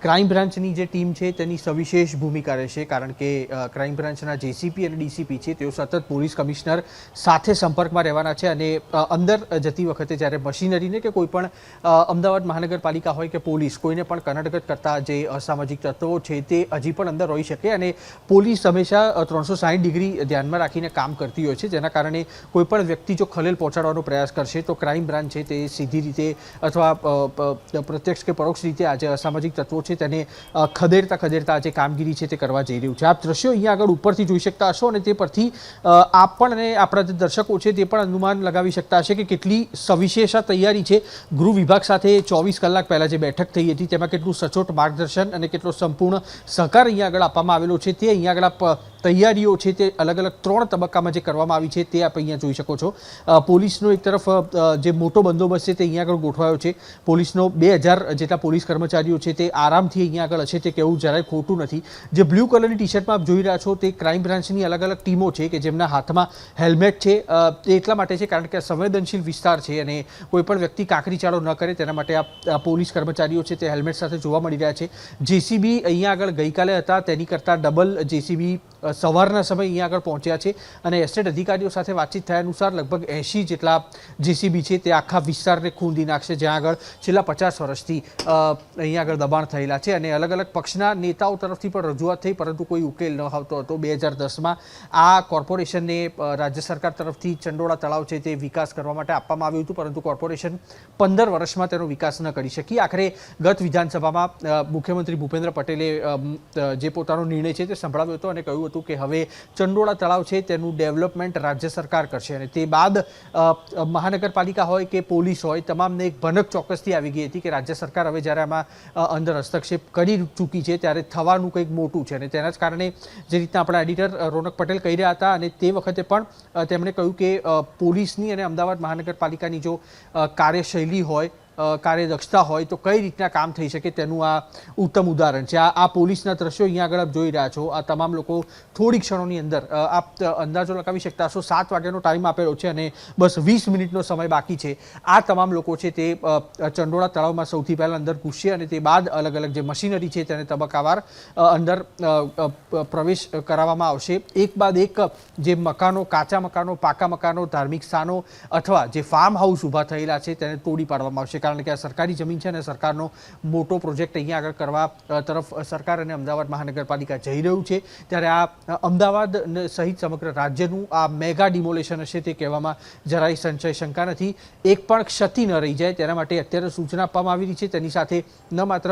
S2: ક્રાઇમ બ્રાન્ચની જે ટીમ છે તેની સવિશેષ ભૂમિકા રહેશે, કારણ કે ક્રાઇમ બ્રાન્ચના જેસીપી અને ડીસીપી છે તેઓ સતત પોલીસ કમિશનર સાથે સંપર્કમાં રહેવાના છે. અને અંદર જતી વખતે જ્યારે મશીનરીને કે કોઈ પણ અમદાવાદ મહાનગરપાલિકા હોય કે પોલીસ કોઈને પણ કનડગત કરતા જે અસામાજિક તત્વો છે તે હજી પણ અંદર રહી શકે, અને પોલીસ હંમેશા 360 ડિગ્રી ધ્યાનમાં રાખીને કામ કરતી હોય છે. જેના કારણે કોઈ પણ વ્યક્તિ જો ખલેલ પહોંચાડવાનો પ્રયાસ કરશે તો ક્રાઇમ બ્રાન્ચ છે તે સીધી રીતે અથવા પ્રત્યક્ષ કે પરોક્ષ રીતે આ જે અસામાજિક તત્વો છે તેને ખદેડતા જે કામગીરી છે તે કરવા જઈ રહ્યું છે. આપ દ્રશ્યો અહીંયા આગળ ઉપરથી જોઈ શકતા હશો, અને તે પરથી આપ પણ અને આપણા જે દર્શકો છે તે પણ અનુમાન લગાવી શકતા હશે કે કેટલી સવિશેષ તૈયારી છે. ગૃહ વિભાગ સાથે 24 કલાક પહેલાં જે બેઠક થઈ હતી તેમાં કેટલું સચોટ માર્ગદર્શન અને કેટલો સંપૂર્ણ સહકાર અહીંયા આગળ આપવામાં આવેલો છે, તે અહીંયા આગળ તૈયારીઓ છે તે અલગ અલગ 3 તબક્કામાં જે કરવામાં આવી છે તે આપ અહીંયા જોઈ શકો છો. પોલીસનો એક તરફ જે મોટો બંદોબસ્ત છે તે અહીંયા આગળ ગોઠવાયો છે. પોલીસનો 2000 જેટલા પોલીસ કર્મચારીઓ છે તે આરામથી અહીંયા આગળ હશે તે કહેવું જરાય ખોટું નથી. જે બ્લુ કલરની ટી શર્ટમાં આપ જોઈ રહ્યા છો તે ક્રાઇમ બ્રાન્ચની અલગ અલગ ટીમો છે કે જેમના હાથમાં હેલ્મેટ છે. તે એટલા માટે છે કારણ કે સંવેદનશીલ વિસ્તાર છે, અને કોઈ પણ વ્યક્તિ કાંકરી ચાળો ન કરે તેના માટે આ પોલીસ કર્મચારીઓ છે તે હેલ્મેટ સાથે જોવા મળી રહ્યા છે. જેસીબી અહીંયા આગળ ગઈકાલે હતા તેની કરતાં ડબલ જેસીબી સવારના સમય અહીંયા આગળ પહોંચ્યા છે અને એસ્ટેટ અધિકારીઓ સાથે વાતચીત થયા અનુસાર લગભગ 80 જેટલા જેસીબી છે તે આખા વિસ્તારને ખૂંદી નાખશે, જ્યાં આગળ છેલ્લા 50 વર્ષથી અહીંયા આગળ દબાણ થયેલા છે અને અલગ અલગ પક્ષના નેતાઓ તરફથી પણ રજૂઆત થઈ, પરંતુ કોઈ ઉકેલ ન આવતો હતો. 2010માં આ કોર્પોરેશનને રાજ્ય સરકાર તરફથી ચંડોળા તળાવ છે તે વિકાસ કરવા માટે આપવામાં આવ્યું હતું, પરંતુ કોર્પોરેશન 15 વર્ષમાં તેનો વિકાસ ન કરી શકી. આખરે ગત વિધાનસભામાં મુખ્યમંત્રી ભૂપેન્દ્ર પટેલે જે પોતાનો નિર્ણય છે તે સંભળાવ્યો હતો અને કહ્યું હતું કે હવે ચંડોળા તળાવ છે તેનું ડેવલપમેન્ટ રાજ્ય સરકાર કરશે. અને તે બાદ મહાનગરપાલિકા હોય કે પોલીસ હોય, તમામને એક ભનક ચોક્કસથી આવી ગઈ હતી કે રાજ્ય સરકાર હવે જ્યારે આમાં અંદર હસ્તક્ષેપ કરી ચૂકી છે ત્યારે થવાનું કંઈક મોટું છે. અને તેના જ કારણે જે રીતના આપણા એડિટર રોનક પટેલ કહી રહ્યા હતા અને તે વખતે પણ તેમણે કહ્યું કે પોલીસની અને અમદાવાદ મહાનગરપાલિકાની જો કાર્યશૈલી હોય, કાર્યદક્ષતા હોય તો કઈ રીતના કામ થઈ શકે તેનું આ ઉત્તમ ઉદાહરણ છે. આ પોલીસના દ્રશ્યો અહીંયા આગળ આપ જોઈ રહ્યા છો. આ તમામ લોકો થોડી ક્ષણોની અંદર આપ અંદાજો લગાવી શકતા હશો, 7 વાગ્યાનો ટાઈમ આપેલો છે અને બસ 20 મિનિટનો સમય બાકી છે. આ તમામ લોકો છે તે ચંડોળા તળાવમાં સૌથી પહેલાં અંદર ઘૂસશે અને તે બાદ અલગ અલગ જે મશીનરી છે તેને તબક્કાવાર અંદર પ્રવેશ કરાવવામાં આવશે. એક બાદ એક જે મકાનો, કાચા મકાનો, પાકા મકાનો, ધાર્મિક સ્થાનો અથવા જે ફાર્મ હાઉસ ઊભા થયેલા છે તેને તોડી પાડવામાં આવશે, કારણ કે આ સરકારી જમીન છે અને સરકારનો મોટો પ્રોજેક્ટ અહીંયા આગળ કરવા તરફ સરકાર અને અમદાવાદ મહાનગરપાલિકા જઈ રહ્યું છે. ત્યારે આ અમદાવાદ સહિત સમગ્ર રાજ્યનું આ મેગા ડિમોલેશન હશે તે કહેવામાં જરાય સંશય શંકા નથી. એક પણ ક્ષતિ ન રહી જાય તેના માટે અત્યારે સૂચના આપવામાં આવી રહી છે. તેની સાથે ન માત્ર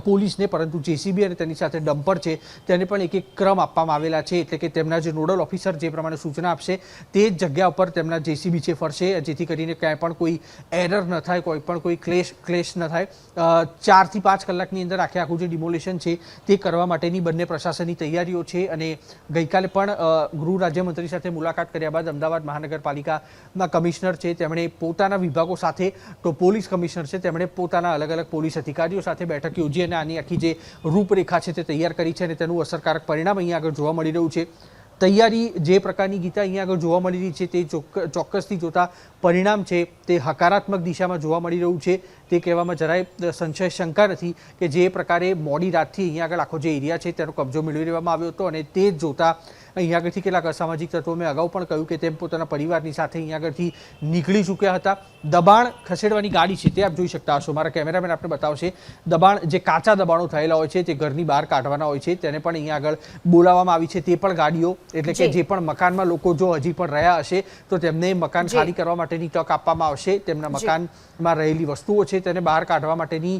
S2: પોલીસને પરંતુ જેસીબી અને તેની સાથે ડમ્પર છે તેને પણ એક એક ક્રમ આપવામાં આવેલા છે, એટલે કે તેમના જે નોડલ ઓફિસર જે પ્રમાણે સૂચના આપશે તે જ જગ્યા ઉપર તેમના જેસીબી છે ફરશે, જેથી કરીને ક્યાંય પણ કોઈ એરર ન થાય, કોઈ ક્લેશ ન થાય. 4 થી 5 કલાકની અંદર આખું જે ડિમોલેશન છે તે કરવા માટેની બંને પ્રશાસનની તૈયારીઓ છે. અને ગઈકાલે પણ ગૃહ રાજ્યમંત્રી સાથે મુલાકાત કર્યા બાદ અમદાવાદ મહાનગરપાલિકાના કમિશનર છે તેમણે પોતાના વિભાગો સાથે, તો પોલીસ કમિશનર છે તેમણે પોતાના અલગ અલગ પોલીસ અધિકારીઓ સાથે બેઠક યોજી અને આની આખી જે રૂપરેખા છે તે તૈયાર કરી છે અને તેનું અસરકારક પરિણામ અહીંયા આગળ જોવા મળી રહ્યું છે. તૈયારી જે પ્રકારની ગીતા અહીંયા આગળ જોવા મળી રહી છે તે ચોક્કસથી જોતા પરિણામ છે તે હકારાત્મક દિશામાં જોવા મળી રહ્યું છે. તે કહેવામાં જરાય સંશય શંકા નથી કે જે પ્રકારે મોડી રાતથી અહીંયા આગળ આખો જે એરિયા છે તેનો કબજો મેળવી લેવામાં આવ્યો હતો અને તે જ જોતા અહીંયા આગળથી કેટલાક અસામાજિક તત્વો મેં અગાઉ પણ કહ્યું કે તેમ પોતાના પરિવારની સાથે અહીંયા આગળથી નીકળી ચૂક્યા હતા. દબાણ ખસેડવાની ગાડી છે તે આપ જોઈ શકતા હશો, મારા કેમેરામેન આપણે બતાવશે. દબાણ જે કાચા દબાણો થયેલા હોય છે તે ઘરની બહાર કાઢવાના હોય છે તેને પણ અહીંયા આગળ બોલાવવામાં આવી છે. તે પણ ગાડીઓ, એટલે કે જે પણ મકાનમાં લોકો જો હજી પણ રહ્યા હશે તો તેમને મકાન ખાલી કરવા માટેની તક આપવામાં આવશે. તેમના મકાનમાં રહેલી વસ્તુઓ છે તેને બહાર કાઢવા માટેની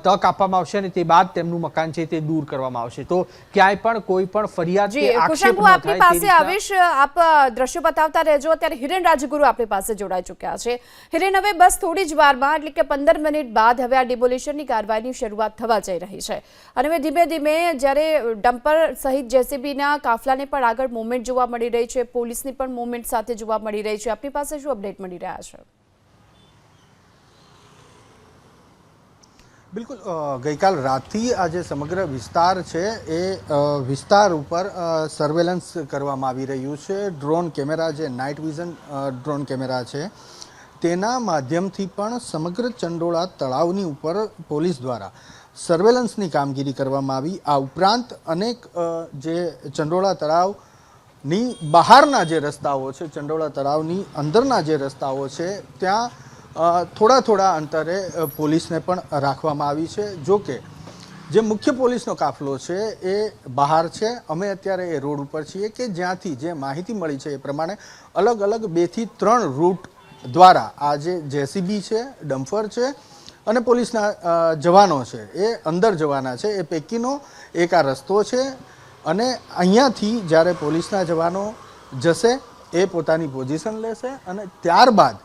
S2: તક આપવામાં આવશે અને તે બાદ તેમનું મકાન છે તે દૂર કરવામાં આવશે. તો ક્યાંય પણ કોઈ પણ ફરિયાદ કે આક્ષેપ
S1: આપની પાસે આવીશ, આપ દ્રશ્યો બતાવતા રહેજો. અત્યારે હિરેન રાજગુરુ આપણી પાસે જોડાઈ ચૂક્યા છે. હિરેન, હવે બસ થોડી જ વારમાં એટલે કે 15 મિનિટ બાદ હવે આ ડિમોલિશનની કાર્યવાહીની શરૂઆત થવા જઈ રહી છે અને હવે ધીમે ધીમે જ્યારે ડમ્પર સહિત જેસીબીના કાફલાને પણ આગળ મૂવમેન્ટ જોવા મળી રહી છે, પોલીસની પણ મૂવમેન્ટ સાથે જોવા મળી રહી છે. આપની પાસે શું અપડેટ મળી રહ્યા છે?
S3: બિલકુલ, ગઈકાલ રાતથી આ જે સમગ્ર વિસ્તાર છે એ વિસ્તાર ઉપર સર્વેલન્સ કરવામાં આવી રહ્યું છે. ડ્રોન કેમેરા, જે નાઇટ વિઝન ડ્રોન કેમેરા છે તેના માધ્યમથી પણ સમગ્ર ચંડોળા તળાવની ઉપર પોલીસ દ્વારા સર્વેલન્સની કામગીરી કરવામાં આવી. આ ઉપરાંત અનેક જે ચંડોળા તળાવની બહારના જે રસ્તાઓ છે, ચંડોળા તળાવની અંદરના જે રસ્તાઓ છે ત્યાં થોડા અંતરે પોલીસને પણ રાખવામાં આવી છે. જો કે જે મુખ્ય પોલીસનો કાફલો છે એ બહાર છે. અમે અત્યારે એ રોડ ઉપર છીએ કે જ્યાંથી જે માહિતી મળી છે એ પ્રમાણે અલગ 2 થી 3 રૂટ દ્વારા આ જે જેસીબી છે, ડમ્પર છે અને પોલીસના જવાનો છે એ અંદર જવાના છે. એ પૈકીનો એક આ રસ્તો છે અને અહીંયાથી જ્યારે પોલીસના જવાનો જશે એ પોતાની પોઝિશન લેશે અને ત્યારબાદ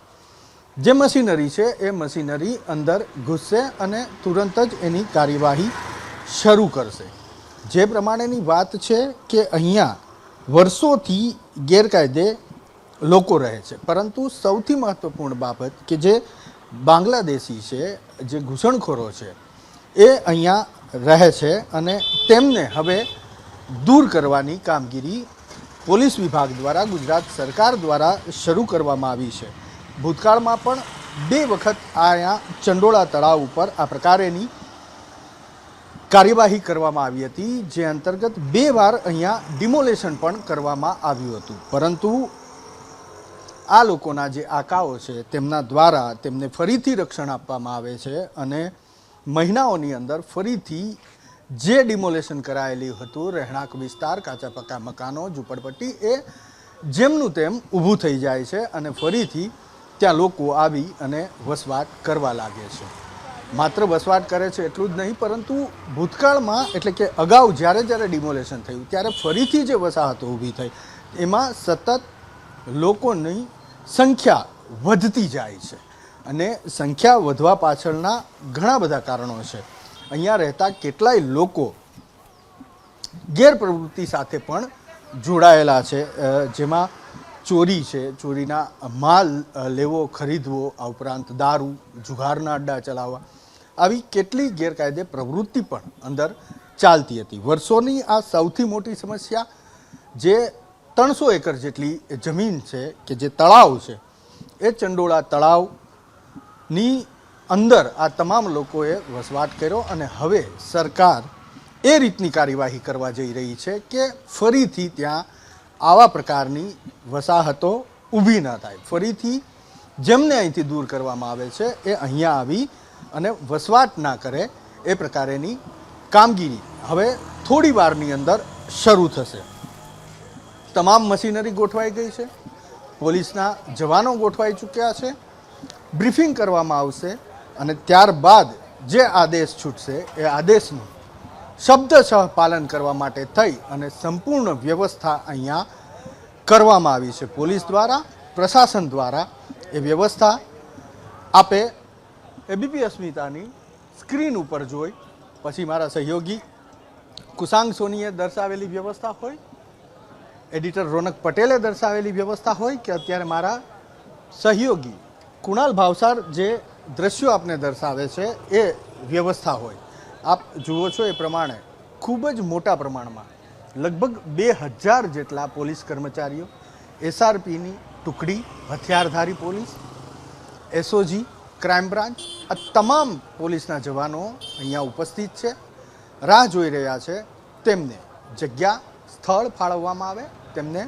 S3: જે મશીનરી છે એ મશીનરી અંદર ઘૂસશે અને તુરંત જ એની કાર્યવાહી શરૂ કરશે. જે પ્રમાણેની વાત છે કે અહીંયા વર્ષોથી ગેરકાયદે લોકો રહે છે, પરંતુ સૌથી મહત્વપૂર્ણ બાબત કે જે બાંગ્લાદેશી છે, જે ઘૂસણખોરો છે એ અહીંયા રહે છે અને તેમને હવે દૂર કરવાની કામગીરી પોલીસ વિભાગ દ્વારા, ગુજરાત સરકાર દ્વારા શરૂ કરવામાં આવી છે. ભૂતકાળમાં પણ 2 વખત અહીંયા ચંડોળા તળાવ ઉપર આ પ્રકારેની કાર્યવાહી કરવામાં આવી હતી, જે અંતર્ગત 2 વાર અહીંયા ડિમોલેશન પણ કરવામાં આવ્યું હતું. પરંતુ આ લોકોના જે આકાઓ છે તેમના દ્વારા તેમને ફરીથી રક્ષણ આપવામાં આવે છે અને મહિનાઓની અંદર ફરીથી જે ડિમોલેશન કરાયેલું હતું રહેણાંક વિસ્તાર, કાચા પાકા મકાનો, ઝૂંપડપટ્ટી, એ જેમનું તેમ ઊભું થઈ જાય છે અને ફરીથી ત્યાં લોકો આવી અને વસવાટ કરવા લાગે છે. માત્ર વસવાટ કરે છે એટલું જ નહીં, પરંતુ ભૂતકાળમાં એટલે કે અગાઉ જ્યારે ડિમોલેશન થયું ત્યારે ફરીથી જે વસાહતો ઊભી થઈ એમાં સતત લોકોની સંખ્યા વધતી જાય છે અને સંખ્યા વધવા પાછળના ઘણા બધા કારણો છે. અહીંયા રહેતા કેટલાય લોકો ગેરપ્રવૃત્તિ સાથે પણ જોડાયેલા છે, જેમાં ચોરી છે, ચોરીના માલ લેવો ખરીદવો, આ ઉપરાંત દારૂ, જુગારના અડ્ડા ચલાવવા, આવી કેટલી ગેરકાયદે પ્રવૃત્તિ પણ અંદર ચાલતી હતી. વર્ષોની આ સૌથી મોટી સમસ્યા, જે 300 એકર જેટલી જમીન છે કે જે તળાવ છે, એ ચંડોળા તળાવની અંદર આ તમામ લોકોએ વસવાટ કર્યો અને હવે સરકાર એ રીતની કાર્યવાહી કરવા જઈ રહી છે કે ફરીથી ત્યાં આવા પ્રકારની વસાહતો ઊભી ન થાય. ફરીથી જેમને અહીંથી દૂર કરવામાં આવે છે એ અહીંયા આવી અને વસવાટ ના કરે એ પ્રકારેની કામગીરી હવે થોડી વારની અંદર શરૂ થશે. તમામ મશીનરી ગોઠવાઈ ગઈ છે, પોલીસના જવાનો ગોઠવાઈ ચૂક્યા છે, બ્રીફિંગ કરવામાં આવશે અને ત્યારબાદ જે આદેશ છૂટશે એ આદેશનું શબ્દશઃ પાલન કરવા માટે થઈ અને સંપૂર્ણ વ્યવસ્થા અહીંયા કરવામાં આવી છે. પોલીસ દ્વારા, પ્રશાસન દ્વારા એ વ્યવસ્થા આપે એબીપી અસ્મિતાની સ્ક્રીન ઉપર જોઈ, પછી મારા સહયોગી કુશાંગ સોનીએ દર્શાવેલી વ્યવસ્થા હોય, એડિટર રોનક પટેલે દર્શાવેલી વ્યવસ્થા હોય કે અત્યારે મારા સહયોગી કુણાલ ભાવસાર જે દ્રશ્યો આપને દર્શાવે છે એ વ્યવસ્થા હોય. આપ જુઓ છો એ પ્રમાણે ખૂબ જ મોટા પ્રમાણમાં લગભગ 2000 જેટલા પોલીસ કર્મચારીઓ, એસઆરપીની ટુકડી, હથિયારધારી પોલીસ, એસઓજી, ક્રાઇમ બ્રાન્ચ, આ તમામ પોલીસના જવાનો અહીંયા ઉપસ્થિત છે, રાહ જોઈ રહ્યા છે. તેમને જગ્યા, સ્થળ ફાળવવામાં આવે, તેમને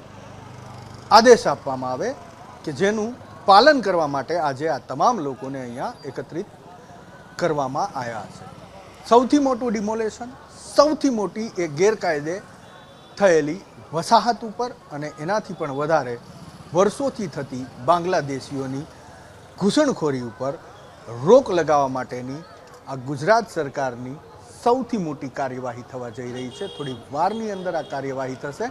S3: આદેશ આપવામાં આવે કે જેનું પાલન કરવા માટે આજે આ તમામ લોકોને અહીંયા એકત્રિત કરવામાં આવ્યા છે. સૌથી મોટું ડિમોલેશન, સૌથી મોટી એ ગેરકાયદે થયેલી વસાહત ઉપર અને એનાથી પણ વધારે વર્ષોથી થતી બાંગ્લાદેશીઓની ઘૂસણખોરી ઉપર રોક લગાવવા માટેની આ ગુજરાત સરકારની સૌથી મોટી કાર્યવાહી થવા જઈ રહી છે. થોડી વારની અંદર આ કાર્યવાહી થશે.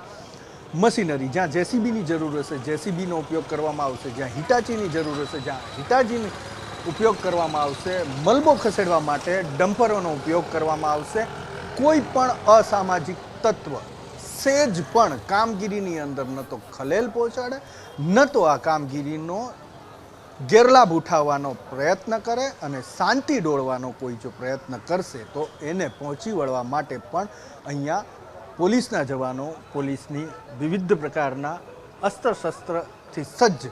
S3: મશીનરી, જ્યાં જેસીબીની જરૂર હશે જેસીબીનો ઉપયોગ કરવામાં આવશે, જ્યાં હિટાચીની જરૂર હશે જ્યાં હિટાચીનો ઉપયોગ કરવામાં આવશે, મલબો ખસેડવા માટે ડમ્પરોનો ઉપયોગ કરવામાં આવશે. કોઈ પણ અસામાજિક તત્વ સેજ પણ કામગીરીની અંદર ન તો ખલેલ પહોંચાડે, ન તો આ કામગીરીનો ગેરલાભ ઉઠાવવાનો પ્રયત્ન કરે અને શાંતિ ડોળવાનો કોઈ જો પ્રયત્ન કરશે તો એને પહોંચી વળવા માટે પણ અહીંયા પોલીસના જવાનો, પોલીસની વિવિધ પ્રકારના અસ્ત્ર શસ્ત્રથી સજ્જ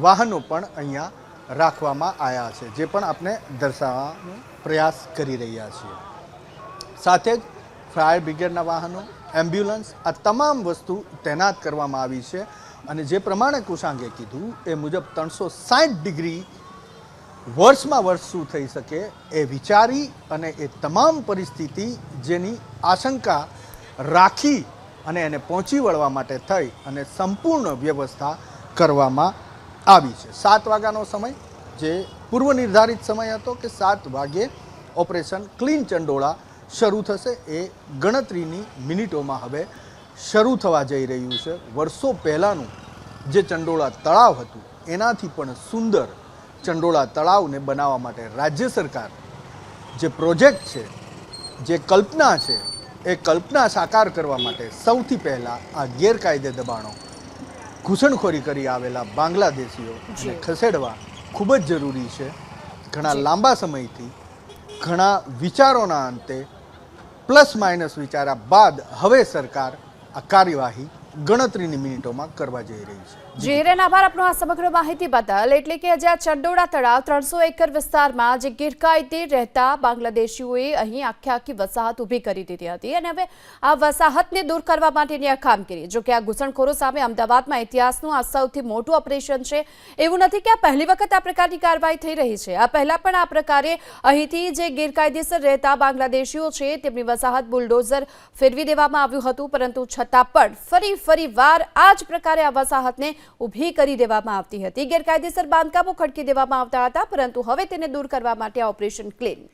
S3: વાહનો પણ અહીંયા રાખવામાં આવ્યા છે, જે પણ આપણે દર્શાવવાનો પ્રયાસ કરી રહ્યા છીએ. સાથે જ ફાયર બ્રિગેડના વાહનો, એમ્બ્યુલન્સ, આ તમામ વસ્તુ તૈનાત કરવામાં આવી છે. અને જે પ્રમાણે કુશાંગે કીધું એ મુજબ 360 ડિગ્રી વર્ષમાં વર્ષ શું થઈ શકે એ વિચારી અને એ તમામ પરિસ્થિતિ જેની આશંકા રાખી અને એને પહોંચી વળવા માટે થઈ અને સંપૂર્ણ વ્યવસ્થા કરવામાં આવી છે. 7 વાગ્યાનો સમય, જે પૂર્વ નિર્ધારિત સમય હતો કે 7 વાગ્યે ઓપરેશન ક્લીન ચંડોળા શરૂ થશે, એ ગણતરીની મિનિટોમાં હવે શરૂ થવા જઈ રહ્યું છે. વર્ષો પહેલાંનું જે ચંડોળા તળાવ હતું એનાથી પણ સુંદર ચંડોળા તળાવને બનાવવા માટે રાજ્ય સરકાર જે પ્રોજેક્ટ છે, જે કલ્પના છે, એ કલ્પના સાકાર કરવા માટે સૌથી પહેલાં આ ગેરકાયદે દબાણો, ઘૂસણખોરી કરી આવેલા બાંગ્લાદેશીઓને ખસેડવા ખૂબ જ જરૂરી છે. ઘણા લાંબા સમયથી, ઘણા વિચારોના અંતે, પ્લસ માઇનસ વિચાર્યા બાદ હવે સરકાર આ કાર્યવાહી ગણતરીની મિનિટોમાં કરવા જઈ રહી છે.
S1: જી હિરેન, આભાર આપનો આ સમગ્ર માહિતી બદલ. એટલે કે જે આ ચંડોળા તળાવ 300 એકર વિસ્તારમાં જે ગેરકાયદે રહેતા બાંગ્લાદેશીઓએ અહીં આખી વસાહત ઊભી કરી દીધી હતી અને હવે આ વસાહતને દૂર કરવા માટેની આ કામગીરી. જો કે આ ઘૂસણખોરો સામે અમદાવાદમાં ઇતિહાસનું આ સૌથી મોટું ઓપરેશન છે. એવું નથી કે આ પહેલી વખત આ પ્રકારની કાર્યવાહી થઈ રહી છે. આ પહેલા પણ આ પ્રકારે અહીંથી જે ગેરકાયદેસર રહેતા બાંગ્લાદેશીઓ છે તેમની વસાહત બુલડોઝર ફેરવી દેવામાં આવ્યું હતું, પરંતુ છતાં પણ ફરી વાર આ જ પ્રકારે આ વસાહતને ઊભી કરી દેવામાં આવતી હતી. ગેરકાયદેસર બાંધકામો ખડકી દેવામાં આવતા હતા, પરંતુ હવે તેને દૂર કરવા માટે ઓપરેશન ક્લીન